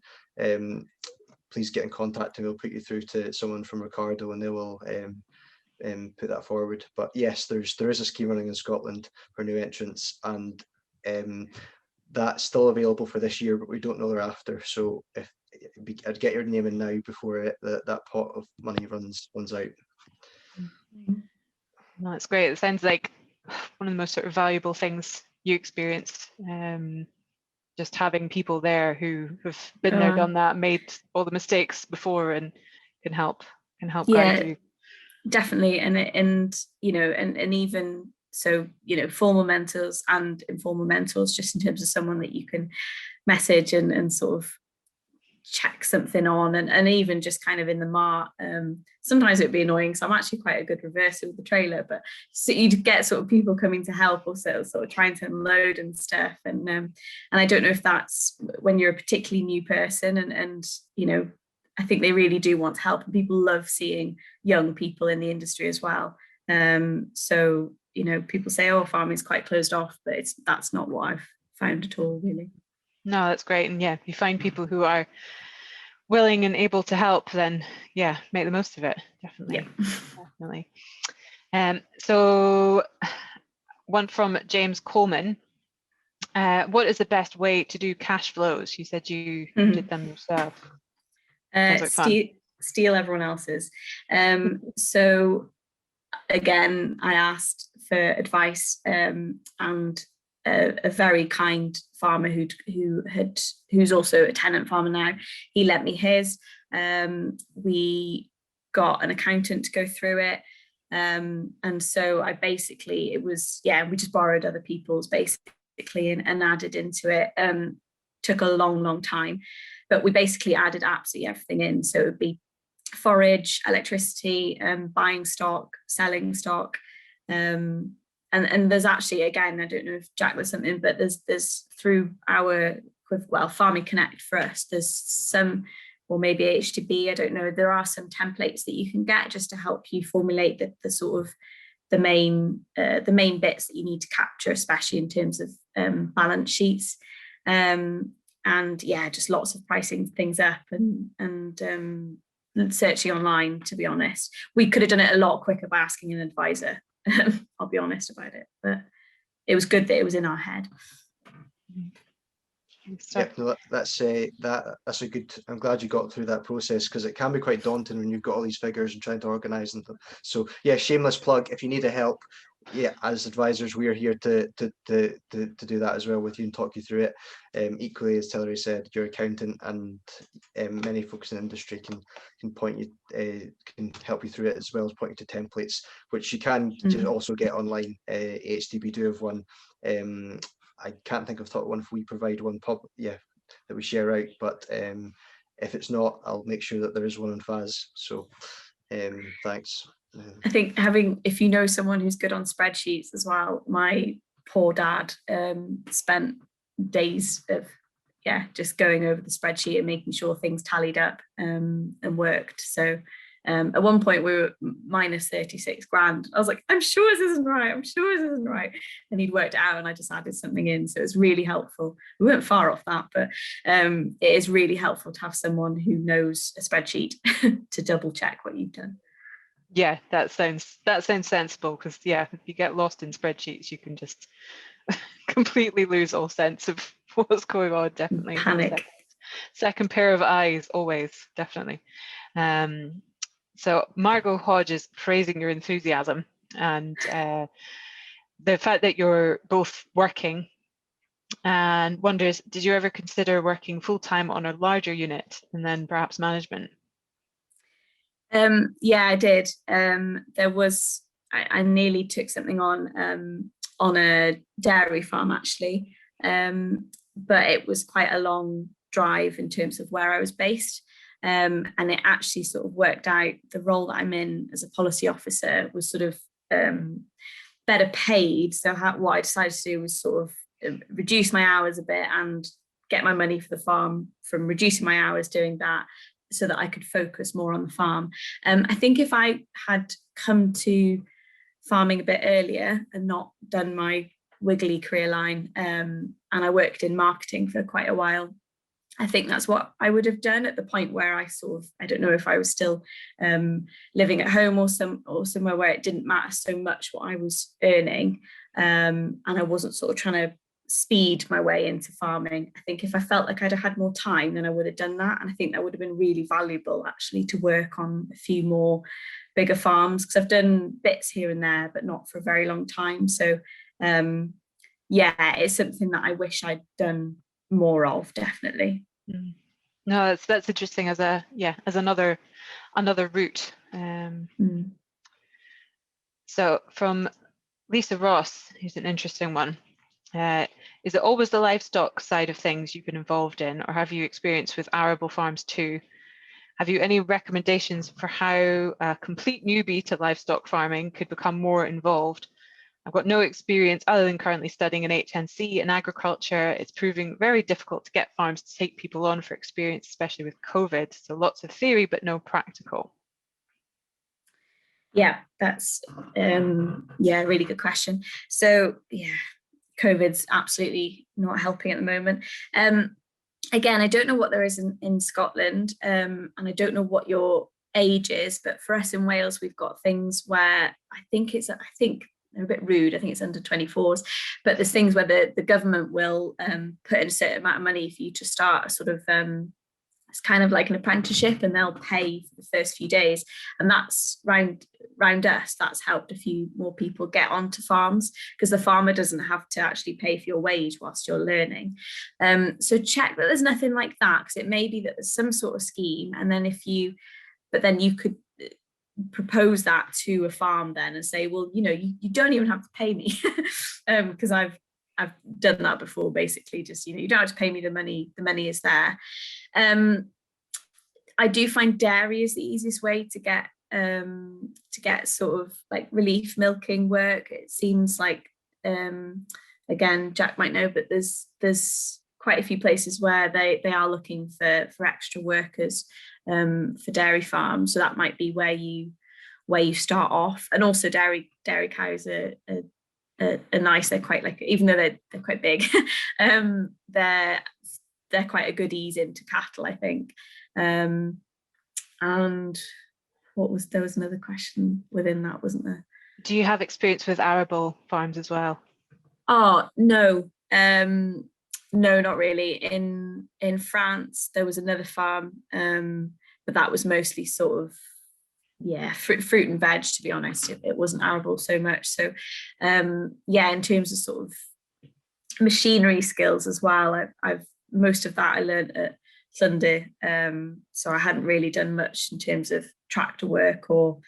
please get in contact and we'll put you through to someone from Ricardo, and they will put that forward. But yes, there is a scheme running in Scotland for new entrants, and that's still available for this year, but we don't know thereafter. So I'd get your name in now before that pot of money runs out. No, that's great. It sounds like one of the most sort of valuable things you experienced. Just having people there who have been there, done that, made all the mistakes before, and can help guide you. Definitely, and you know, and even so, you know, formal mentors and informal mentors, just in terms of someone that you can message and sort of check something on, and even just kind of in the mart. Sometimes it'd be annoying, so I'm actually quite a good reverser with the trailer, but so you'd get sort of people coming to help, also sort of trying to unload and stuff, and I don't know if that's when you're a particularly new person, and you know, I think they really do want to help, and people love seeing young people in the industry as well. So you know, people say, oh, farming's quite closed off, but that's not what I've found at all, really. No, that's great. And yeah, you find people who are willing and able to help, then yeah, make the most of it. Definitely. Yeah. Definitely. So one from James Coleman. What is the best way to do cash flows? You said you did them yourself. Sounds like fun. Steal everyone else's. So again, I asked for advice, and a very kind farmer who's also a tenant farmer now, he lent me his. We got an accountant to go through it, and so I basically, we just borrowed other people's basically and added into it. Took a long time, but we basically added absolutely everything in. So it would be forage, electricity, buying stock, selling stock, and there's actually, again, I don't know if Jack was something, but there's through our Farming Connect for us, there's some, or maybe HTB, I don't know, there are some templates that you can get just to help you formulate the sort of the main bits that you need to capture, especially in terms of balance sheets. And yeah, just lots of pricing things up and searching online, to be honest. We could have done it a lot quicker by asking an advisor. I'll be honest about it, but it was good that it was in our head. Yeah, no, that's a good. I'm glad you got through that process, because it can be quite daunting when you've got all these figures and trying to organise them. So yeah, shameless plug. If you need a help, yeah, as advisors, we are here to do that as well with you and talk you through it. Equally, as Teleri said, your accountant and many folks in the industry can point you, can help you through it, as well as point you to templates, which you can just also get online. HDB do have one. I can't think of top one if we provide one that we share out, but if it's not, I'll make sure that there is one on FAS. So thanks. I think if you know someone who's good on spreadsheets as well, my poor dad spent days of just going over the spreadsheet and making sure things tallied up and worked. So at one point we were minus 36 grand. I was like, I'm sure this isn't right. And he'd worked it out, and I just added something in. So it was really helpful. We weren't far off that, but it is really helpful to have someone who knows a spreadsheet to double check what you've done. Yeah, that sounds sensible, because yeah, if you get lost in spreadsheets, you can just completely lose all sense of what's going on. Definitely panic. Second pair of eyes, always, definitely. So Margot Hodge is praising your enthusiasm and the fact that you're both working, and wonders, did you ever consider working full-time on a larger unit and then perhaps management? Yeah, I did. There was, I nearly took something on a dairy farm actually, but it was quite a long drive in terms of where I was based. And it actually sort of worked out. The role that I'm in as a policy officer was sort of better paid. So what I decided to do was sort of reduce my hours a bit and get my money for the farm from reducing my hours doing that, so that I could focus more on the farm. I think if I had come to farming a bit earlier and not done my wiggly career line, and I worked in marketing for quite a while, I think that's what I would have done at the point where I sort of, I don't know if I was still living at home or somewhere where it didn't matter so much what I was earning, and I wasn't sort of trying to speed my way into farming. I think if I felt like I'd have had more time, then I would have done that. And I think that would have been really valuable actually to work on a few more bigger farms, because I've done bits here and there, but not for a very long time. So yeah, it's something that I wish I'd done more of, definitely. No, that's interesting as another route. So from Lisa Ross, who's an interesting one. Is it always the livestock side of things you've been involved in, or have you experienced with arable farms too? Have you any recommendations for how a complete newbie to livestock farming could become more involved? I've got no experience other than currently studying an HNC in agriculture. It's proving very difficult to get farms to take people on for experience, especially with COVID. So lots of theory, but no practical. Yeah, that's really good question. So yeah, COVID's absolutely not helping at the moment. Again, I don't know what there is in Scotland, and I don't know what your age is, but for us in Wales, we've got things where I think they're a bit rude. I think it's under 24s, but there's things where the government will put in a certain amount of money for you to start a sort of it's kind of like an apprenticeship, and they'll pay for the first few days. And that's round us, that's helped a few more people get onto farms, because the farmer doesn't have to actually pay for your wage whilst you're learning. So check that there's nothing like that, because it may be that there's some sort of scheme, and then then you could propose that to a farm then and say, well, you don't even have to pay me, because I've done that before, basically. Just, you don't have to pay me the money is there. I do find dairy is the easiest way to get sort of like relief milking work. It seems like, again, Jack might know, but there's quite a few places where they are looking for extra workers for dairy farms. So that might be where you start off. And also dairy cows are nice. They're quite, like, even though they're quite big, they're quite a good ease into cattle, I think. And there was another question within that, wasn't there? Do you have experience with arable farms as well? Oh, no. No, not really. In France, there was another farm, but that was mostly sort of, fruit and veg, to be honest. It wasn't arable so much. So in terms of sort of machinery skills as well, I've most of that I learned at Sunday, so I hadn't really done much in terms of tractor work or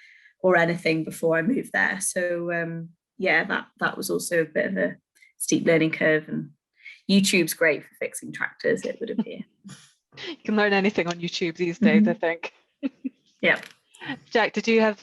anything before I moved there. So that was also a bit of a steep learning curve, and YouTube's great for fixing tractors, it would appear. You can learn anything on YouTube these days, I think. Yeah. Jack, did you have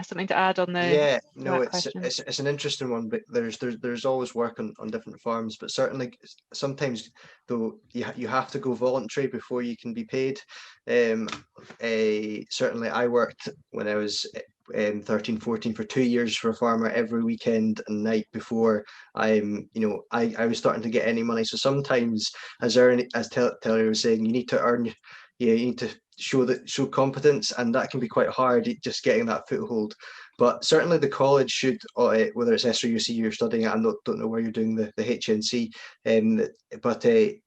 something to add on the? Yeah, no, it's an interesting one, but there's always work on different farms, but certainly sometimes though you have to go voluntary before you can be paid. Certainly I worked when I was 13, 14 for 2 years for a farmer every weekend and night before I was starting to get any money. So sometimes, as Teleri was saying, you need to earn. You need to show competence, and that can be quite hard, just getting that foothold. But certainly the college should, whether it's SRUC you're studying at, I don't know where you're doing the HNC, but they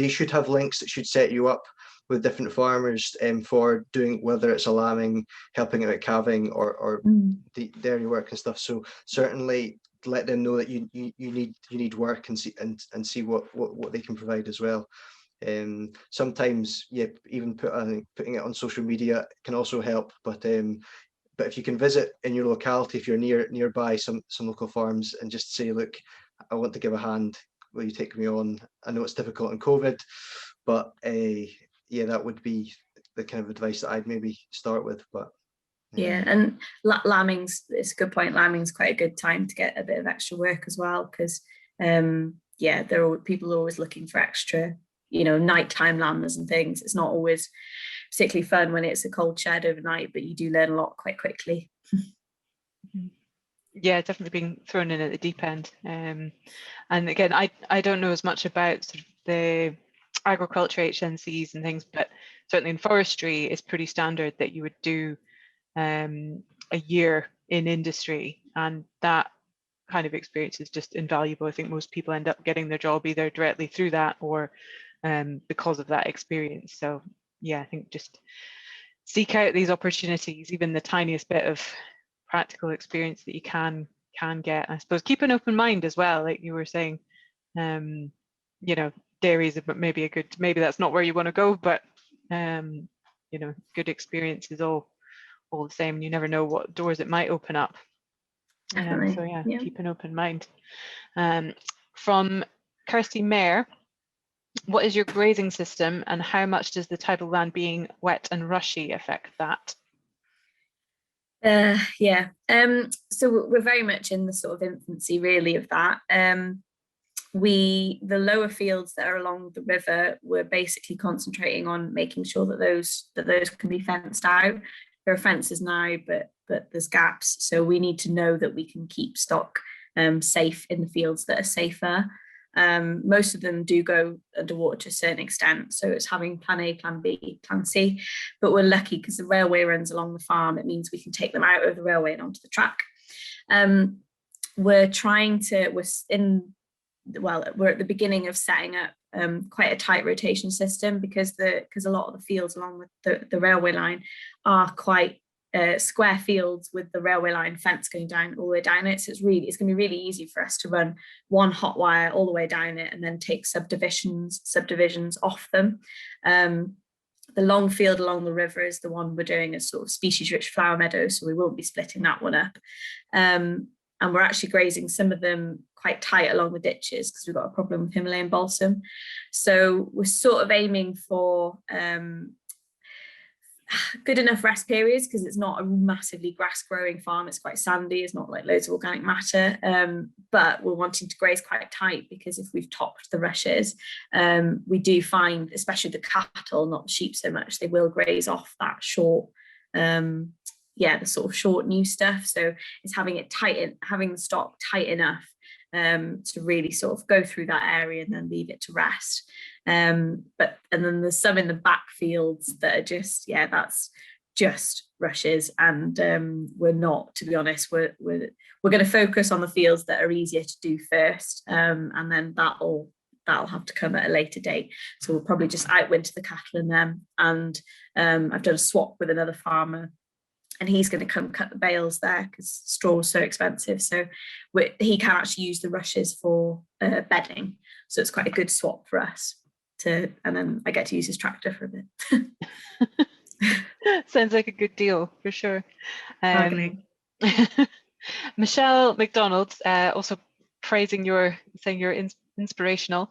should have links that should set you up with different farmers for doing, whether it's a lambing, helping out at calving, or the dairy work and stuff. So certainly let them know that you need work, and see what they can provide as well. Sometimes, yeah, even putting it on social media can also help. But if you can visit in your locality, if you're nearby some local farms, and just say, look, I want to give a hand, will you take me on? I know it's difficult in COVID, but yeah, that would be the kind of advice that I'd maybe start with. But yeah, and lambing's, it's a good point. Lambing's quite a good time to get a bit of extra work as well, because yeah, people are always looking for extra, nighttime lambers and things. It's not always particularly fun when it's a cold shed overnight, but you do learn a lot quite quickly. Yeah, definitely being thrown in at the deep end. And again, I don't know as much about sort of the agriculture HNCs and things, but certainly in forestry, it's pretty standard that you would do a year in industry, and that kind of experience is just invaluable. I think most people end up getting their job either directly through that or because of that experience. So yeah, I think just seek out these opportunities, even the tiniest bit of practical experience that you can get. I suppose keep an open mind as well, like you were saying. Dairy is maybe that's not where you want to go, but good experience is all the same, and you never know what doors it might open up. So yeah, keep an open mind. From Kirsty Mayer, what is your grazing system, and how much does the tidal land being wet and rushy affect that? Yeah, so we're very much in the sort of infancy really of that. The lower fields that are along the river, we're basically concentrating on making sure that those can be fenced out. There are fences now, but there's gaps, so we need to know that we can keep stock safe in the fields that are safer. Most of them do go underwater to a certain extent, so it's having plan A, plan B, plan C, but we're lucky because the railway runs along the farm. It means we can take them out of the railway and onto the track. We're at the beginning of setting up quite a tight rotation system, because a lot of the fields along with the railway line are quite square fields with the railway line fence going down all the way down it. So it's going to be really easy for us to run one hot wire all the way down it and then take subdivisions off them. The long field along the river is the one we're doing as sort of species-rich flower meadow, so we won't be splitting that one up. And we're actually grazing some of them quite tight along the ditches because we've got a problem with Himalayan balsam. So we're sort of aiming for good enough rest periods, because it's not a massively grass growing farm. It's quite sandy. It's not like loads of organic matter, but we're wanting to graze quite tight, because if we've topped the rushes, we do find, especially the cattle, not the sheep so much, they will graze off that short, the sort of short new stuff. So it's having the stock tight enough to really sort of go through that area and then leave it to rest. And then there's some in the back fields that are that's just rushes, and we're not, to be honest, we're going to focus on the fields that are easier to do first, and then that'll have to come at a later date. So we'll probably just outwinter the cattle in them, and I've done a swap with another farmer, and he's going to come cut the bales there because straw is so expensive. So he can actually use the rushes for bedding. So it's quite a good swap for us. And then I get to use his tractor for a bit. Sounds like a good deal for sure. Michelle McDonald also praising saying you're inspirational,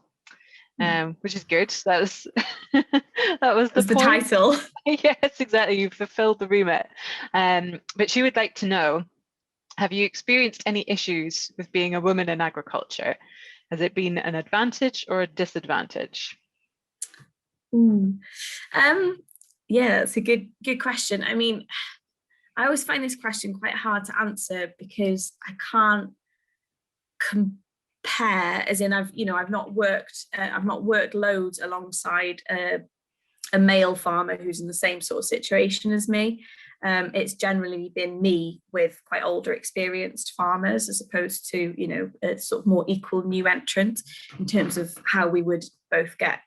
which is good. That was the title. Yes, exactly. You've fulfilled the remit. But she would like to know, have you experienced any issues with being a woman in agriculture? Has it been an advantage or a disadvantage? That's a good question. I mean, I always find this question quite hard to answer, because I can't compare, as in I've not worked loads alongside a male farmer who's in the same sort of situation as me. It's generally been me with quite older experienced farmers, as opposed to a sort of more equal new entrant in terms of how we would both get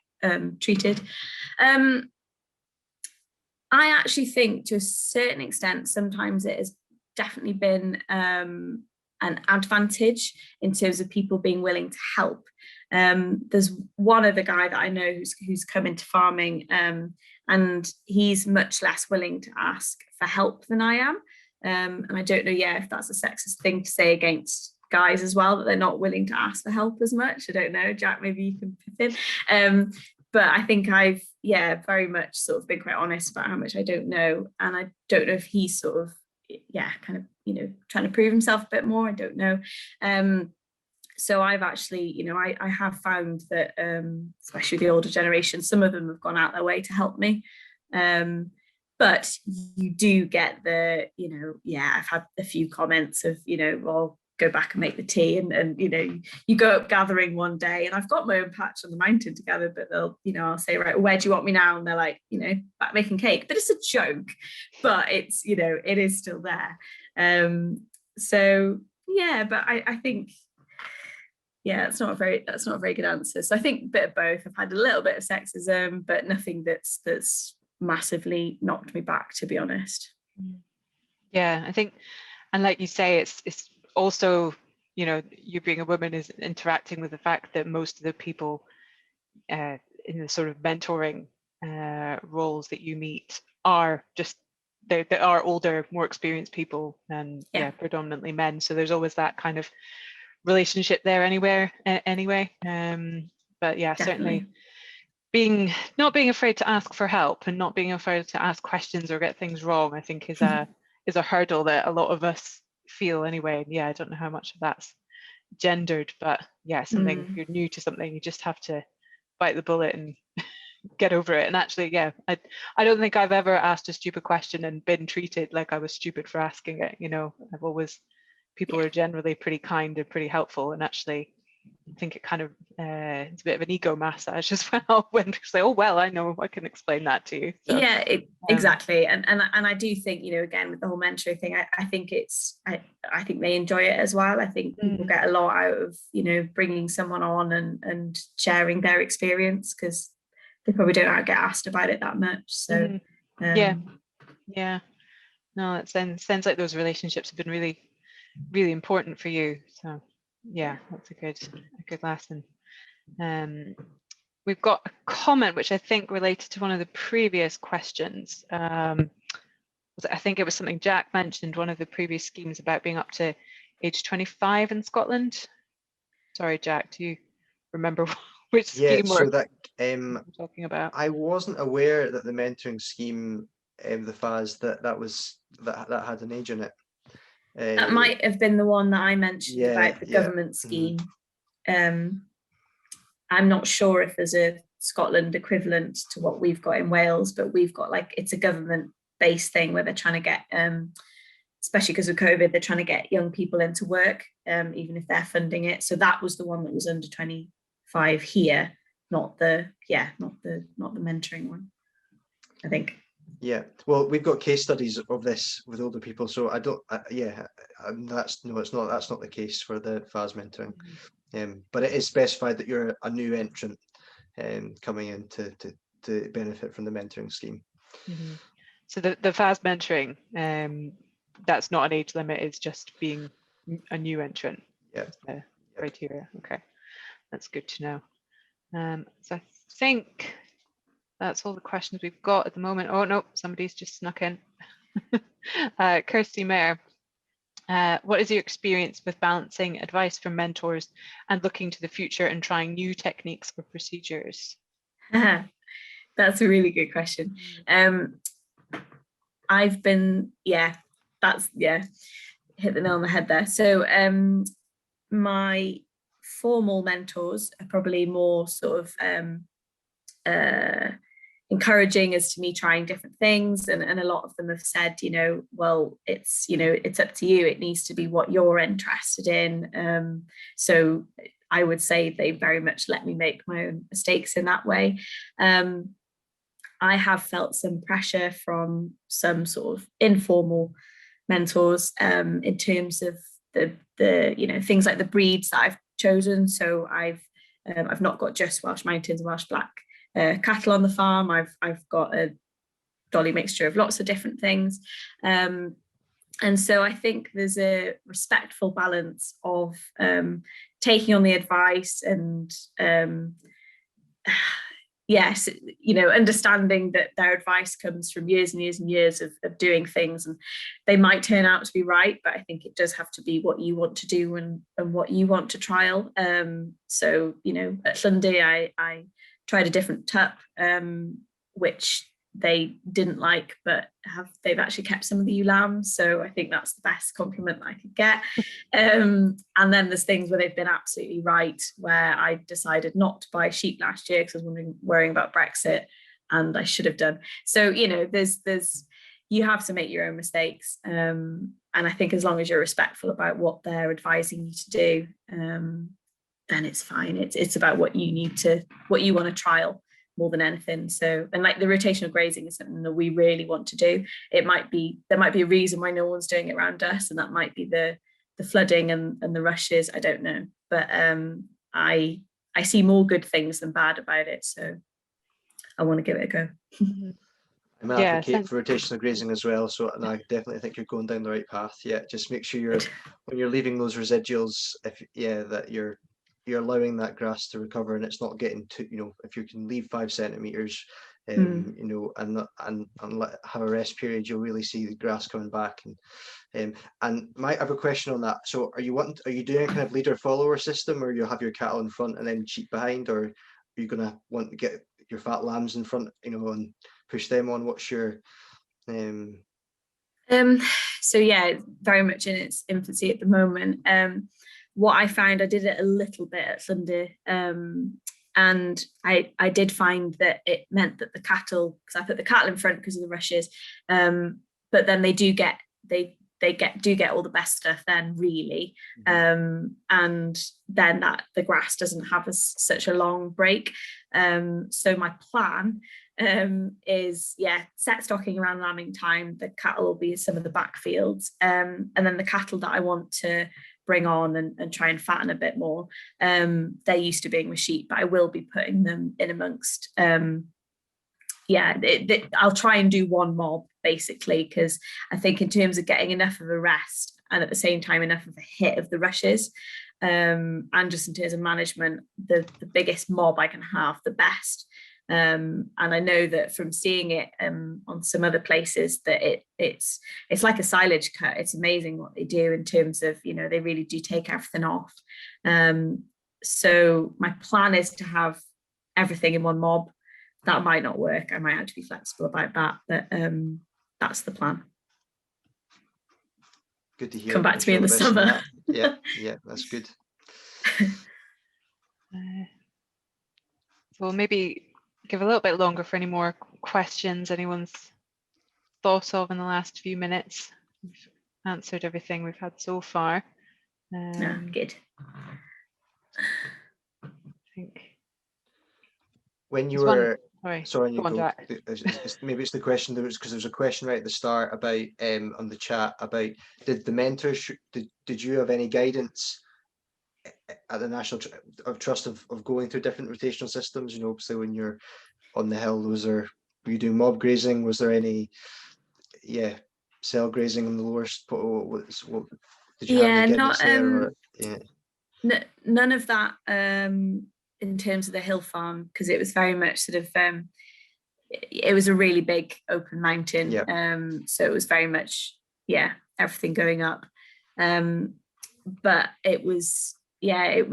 treated. I actually think, to a certain extent, sometimes it has definitely been advantage in terms of people being willing to help. There's one other guy that I know who's come into farming, and he's much less willing to ask for help than I am. And I don't know, if that's a sexist thing to say against guys as well, that they're not willing to ask for help as much. I don't know, Jack, maybe you can pip in. But I think I've, very much sort of been quite honest about how much I don't know. And I don't know if he's sort of, kind of, trying to prove himself a bit more. I don't know. So I've actually, I have found that, especially the older generation, some of them have gone out their way to help me. But you do get the, I've had a few comments of, well, go back and make the tea, and you go up gathering one day, and I've got my own patch on the mountain to gather, but they'll, I'll say, right, where do you want me now? And they're like, back making cake. But it's a joke, but it's, it is still there. So but I think, that's not a very good answer. So I think a bit of both. I've had a little bit of sexism, but nothing that's massively knocked me back, to be honest. I think, and like you say, it's also, you being a woman is interacting with the fact that most of the people in the sort of mentoring roles that you meet are just, they are older, more experienced people, and predominantly men. So there's always that kind of relationship there anyway. But certainly not being afraid to ask for help and not being afraid to ask questions or get things wrong, I think is a hurdle that a lot of us feel anyway. I don't know how much of that's gendered, but something, if you're new to something, you just have to bite the bullet and get over it. And actually, I don't think I've ever asked a stupid question and been treated like I was stupid for asking it. I've always, people are generally pretty kind and pretty helpful, and actually I think it kind of it's a bit of an ego massage as well when people say, oh well, I know, I can explain that to you. So, exactly. And I do think, again, with the whole mentoring thing, I think it's I think they enjoy it as well. I think people get a lot out of bringing someone on and sharing their experience, because they probably don't get asked about it that much. So no, it sounds like those relationships have been really, really important for you. So that's a good lesson. We've got a comment which I think related to one of the previous questions. I think it was something Jack mentioned, one of the previous schemes about being up to age 25 in Scotland. Sorry, Jack, do you remember which scheme so that we're talking about? I wasn't aware that the mentoring scheme, the FAS, that had an age in it. That might have been the one that I mentioned about the government scheme. I'm not sure if there's a Scotland equivalent to what we've got in Wales, but we've got, like, it's a government-based thing where they're trying to get, especially because of COVID, they're trying to get young people into work, even if they're funding it. So that was the one that was under 25 here, not the mentoring one, I think. Well, we've got case studies of this with older people, so I don't. That's not the case for the FAS mentoring. But it is specified that you're a new entrant coming in to benefit from the mentoring scheme. So the FAS mentoring, that's not an age limit, it's just being a new entrant. The criteria. Okay, that's good to know. So I think that's all the questions we've got at the moment. Oh no, somebody's just snuck in. Kirsty Mayer, what is your experience with balancing advice from mentors and looking to the future and trying new techniques or procedures? That's a really good question. I've been, hit the nail on the head there. So my formal mentors are probably more sort of encouraging as to me trying different things, and a lot of them have said, well, it's up to you, it needs to be what you're interested in. So I would say they very much let me make my own mistakes in that way. I have felt some pressure from some sort of informal mentors in terms of the things like the breeds that I've chosen. So I've not got just Welsh Mountains and Welsh Black cattle on the farm. I've got a dolly mixture of lots of different things. And so I think there's a respectful balance of taking on the advice and yes, understanding that their advice comes from years and years and years of doing things, and they might turn out to be right, but I think it does have to be what you want to do and what you want to trial. So, at Sunday, I tried a different tup, which they didn't like, but they've actually kept some of the ewe lambs. So I think that's the best compliment I could get. And then there's things where they've been absolutely right, where I decided not to buy sheep last year because I was worrying about Brexit, and I should have done. So, there's you have to make your own mistakes. And I think as long as you're respectful about what they're advising you to do, then it's fine. It's about what you want to trial more than anything. So, and like the rotational grazing is something that we really want to do. There might be a reason why no one's doing it around us, and that might be the flooding and the rushes. I don't know, but I see more good things than bad about it. So I want to give it a go. I'm an advocate for rotational grazing as well, so and I definitely think you're going down the right path. Yeah, just make sure when you're leaving those residuals, that you're allowing that grass to recover, and it's not getting to, if you can leave 5 centimeters, and have a rest period, you'll really see the grass coming back. And I have a question on that. So are you doing a kind of leader follower system, or you have your cattle in front and then sheep behind, or are you going to want to get your fat lambs in front, and push them on? What's your so yeah, very much in its infancy at the moment. What I found, I did it a little bit at Sunday, and I did find that it meant that the cattle, because I put the cattle in front because of the rushes, but then they do get all the best stuff then, really, and then that the grass doesn't have such a long break. So my plan is set stocking around lambing time. The cattle will be some of the back fields, and then the cattle that I want to bring on and try and fatten a bit more, they're used to being with sheep, but I will be putting them in amongst I'll try and do one mob basically, because I think in terms of getting enough of a rest and at the same time enough of a hit of the rushes, and just in terms of management, the biggest mob I can have, the best. And I know that from seeing it on some other places that it's like a silage cut. It's amazing what they do in terms of, they really do take everything off. So my plan is to have everything in one mob. That might not work. I might have to be flexible about that, but that's the plan. Good to hear. Come back to me in the summer. Yeah, that's good. We'll maybe give a little bit longer for any more questions anyone's thought of in the last few minutes. We've answered everything we've had so far. Good. I think. When you were sorry, maybe it's the question because there was a question right at the start about on the chat about did the mentors did you have any guidance at the National Trust of going through different rotational systems? So when you're on the hill, were you doing mob grazing? Was there any cell grazing on the lower what did you have any guidance there? None of that in terms of the hill farm, because it was very much sort of it was a really big open mountain. So it was very much everything going up, but it was a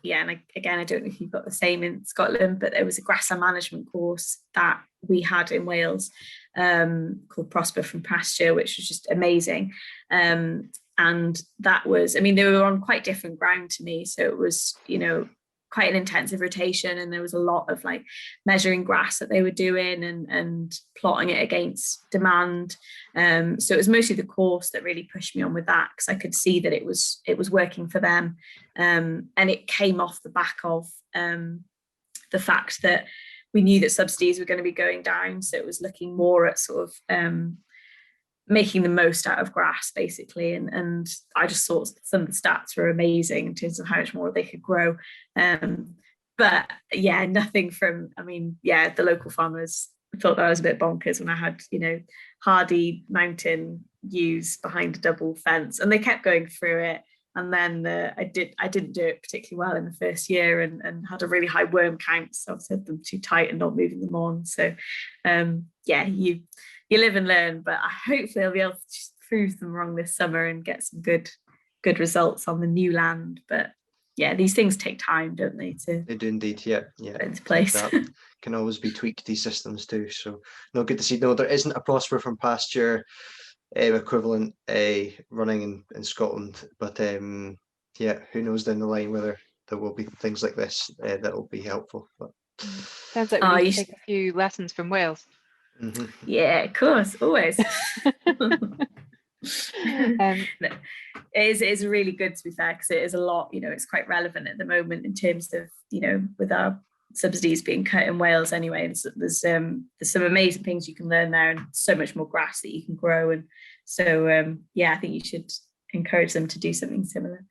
and again, I don't know if you've got the same in Scotland, but there was a grassland management course that we had in Wales called Prosper from Pasture, which was just amazing. And that was, they were on quite different ground to me. So it was, quite an intensive rotation, and there was a lot of like measuring grass that they were doing and plotting it against demand. So it was mostly the course that really pushed me on with that, because I could see that it was working for them. And it came off the back of the fact that we knew that subsidies were going to be going down. So it was looking more at sort of making the most out of grass, basically. And I just thought some of the stats were amazing in terms of how much more they could grow. But nothing from, the local farmers thought that I was a bit bonkers when I had, hardy mountain use behind a double fence, and they kept going through it. And then I didn't do it particularly well in the first year, and had a really high worm count, so I've said them too tight and not moving them on. So yeah, you live and learn, but hopefully I'll be able to just prove them wrong this summer and get some good results on the new land. But yeah, these things take time, don't they? They do indeed, yeah. Put into place. That can always be tweaked, these systems too. So no, good to see. No, there isn't a prosper from pasture equivalent running in Scotland, but yeah, who knows down the line whether there will be things like this that will be helpful. But sounds like we need to take a few lessons from Wales. Mm-hmm. Yeah, of course, always. It is really good, to be fair, because it is a lot, it's quite relevant at the moment in terms of, with our subsidies being cut in Wales anyway, and so there's some amazing things you can learn there, and so much more grass that you can grow. And so yeah, I think you should encourage them to do something similar.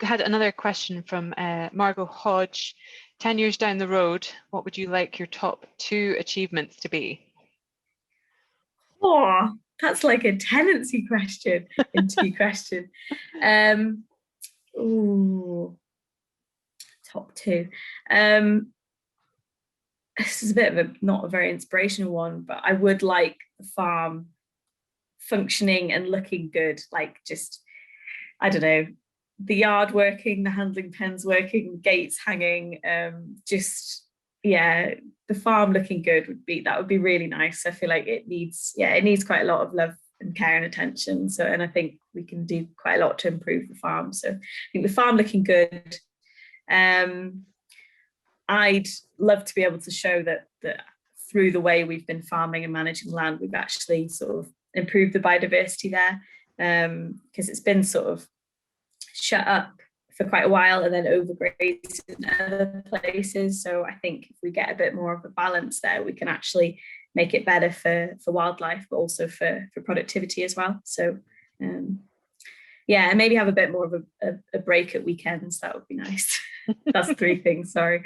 Had another question from Margot Hodge. 10 years down the road, what would you like your top 2 achievements to be? Oh, that's like a tenancy question, interview question. Ooh, top 2. This is a bit of not a very inspirational one, but I would like the farm functioning and looking good, like just, I don't know, the yard working, the handling pens working, gates hanging, just, yeah, the farm looking good would be really nice. I feel like it needs quite a lot of love and care and attention. So, and I think we can do quite a lot to improve the farm. So I think the farm looking good. I'd love to be able to show that through the way we've been farming and managing land, we've actually sort of improved the biodiversity there, because it's been sort of shut up for quite a while and then overgrazed in other places. So I think if we get a bit more of a balance there, we can actually make it better for wildlife, but also for productivity as well. So yeah, and maybe have a bit more of a break at weekends. That would be nice. That's 3 things, sorry.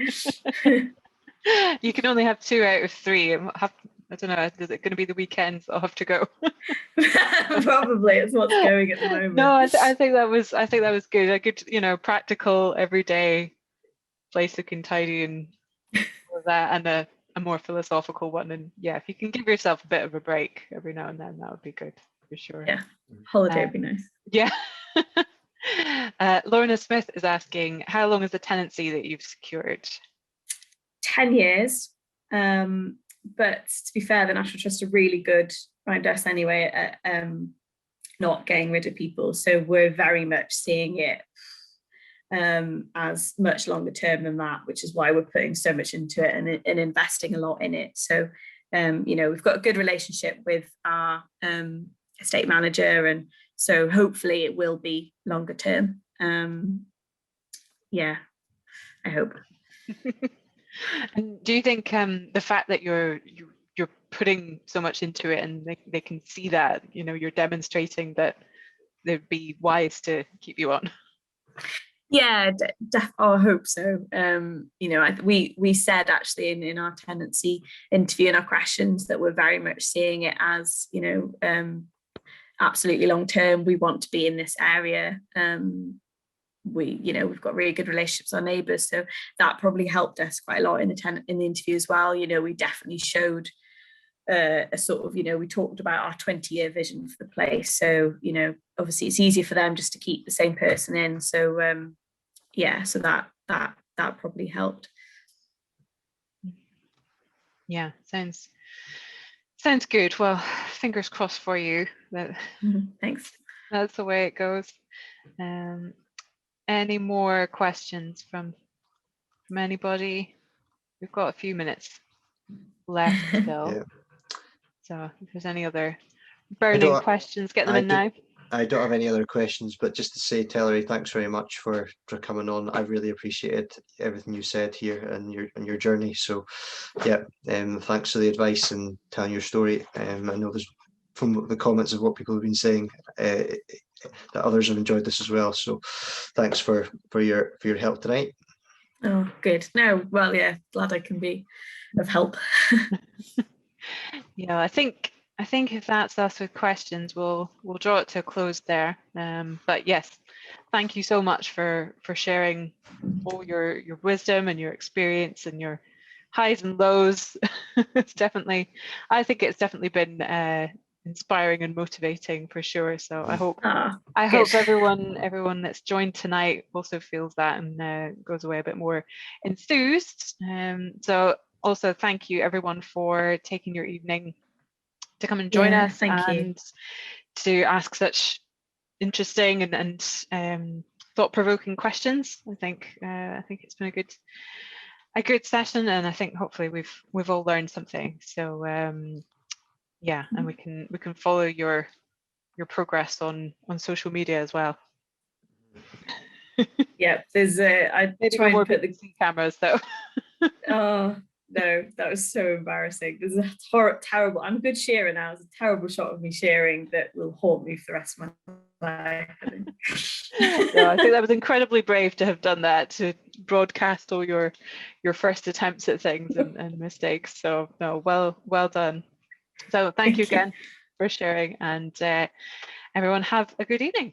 You can only have 2 out of 3. I don't know, is it going to be the weekends? I'll have to go. Probably, it's what's going at the moment. No, I think that was good. A good, practical, everyday place looking tidy and all of that, and a more philosophical one. And yeah, if you can give yourself a bit of a break every now and then, that would be good for sure. Yeah, holiday would be nice. Yeah. Lorna Smith is asking, how long is the tenancy that you've secured? 10 years. But to be fair, the National Trust are really good around us anyway at not getting rid of people. So we're very much seeing it as much longer term than that, which is why we're putting so much into it and investing a lot in it. So, we've got a good relationship with our estate manager, and so hopefully it will be longer term. Yeah, I hope. And do you think the fact that you're putting so much into it and they can see that, you're demonstrating that they'd be wise to keep you on? Yeah, I hope so. We said actually in our tenancy interview, in our questions, that we're very much seeing it as, absolutely long term. We want to be in this area. We've got really good relationships with our neighbours, so that probably helped us quite a lot in the interview as well. We definitely showed a sort of, we talked about our 20-year vision for the place. So, obviously it's easier for them just to keep the same person in. So, yeah, so that probably helped. Yeah, sounds good. Well, fingers crossed for you. Thanks. That's the way it goes. Any more questions from anybody? We've got a few minutes left still. Yeah. So if there's any other burning questions, get them in now. I don't have any other questions, but just to say, Teleri, thanks very much for coming on. I really appreciated everything you said here and your journey. So yeah, thanks for the advice and telling your story. I know there's, from the comments of what people have been saying, that others have enjoyed this as well. So thanks for your help tonight. Oh, good. No, well, yeah, glad I can be of help. Yeah, I think I think if that's us with questions, we'll draw it to a close there. But yes, thank you so much for sharing all your wisdom and your experience and your highs and lows. It's definitely, I think it's definitely been inspiring and motivating for sure. So I hope everyone that's joined tonight also feels that and goes away a bit more enthused. So also thank you everyone for taking your evening to come and join us and to ask such interesting and thought-provoking questions. I think it's been a good session, and I think hopefully we've all learned something. So yeah, and we can follow your progress on social media as well. Yeah, there's I maybe try no more and put the cameras though. Oh no, that was so embarrassing. There's a terrible. I'm a good shearer now. There's a terrible shot of me shearing that will haunt me for the rest of my life. No, I think that was incredibly brave to have done that, to broadcast all your first attempts at things and mistakes. So no, well done. So thank you again for sharing, and everyone have a good evening.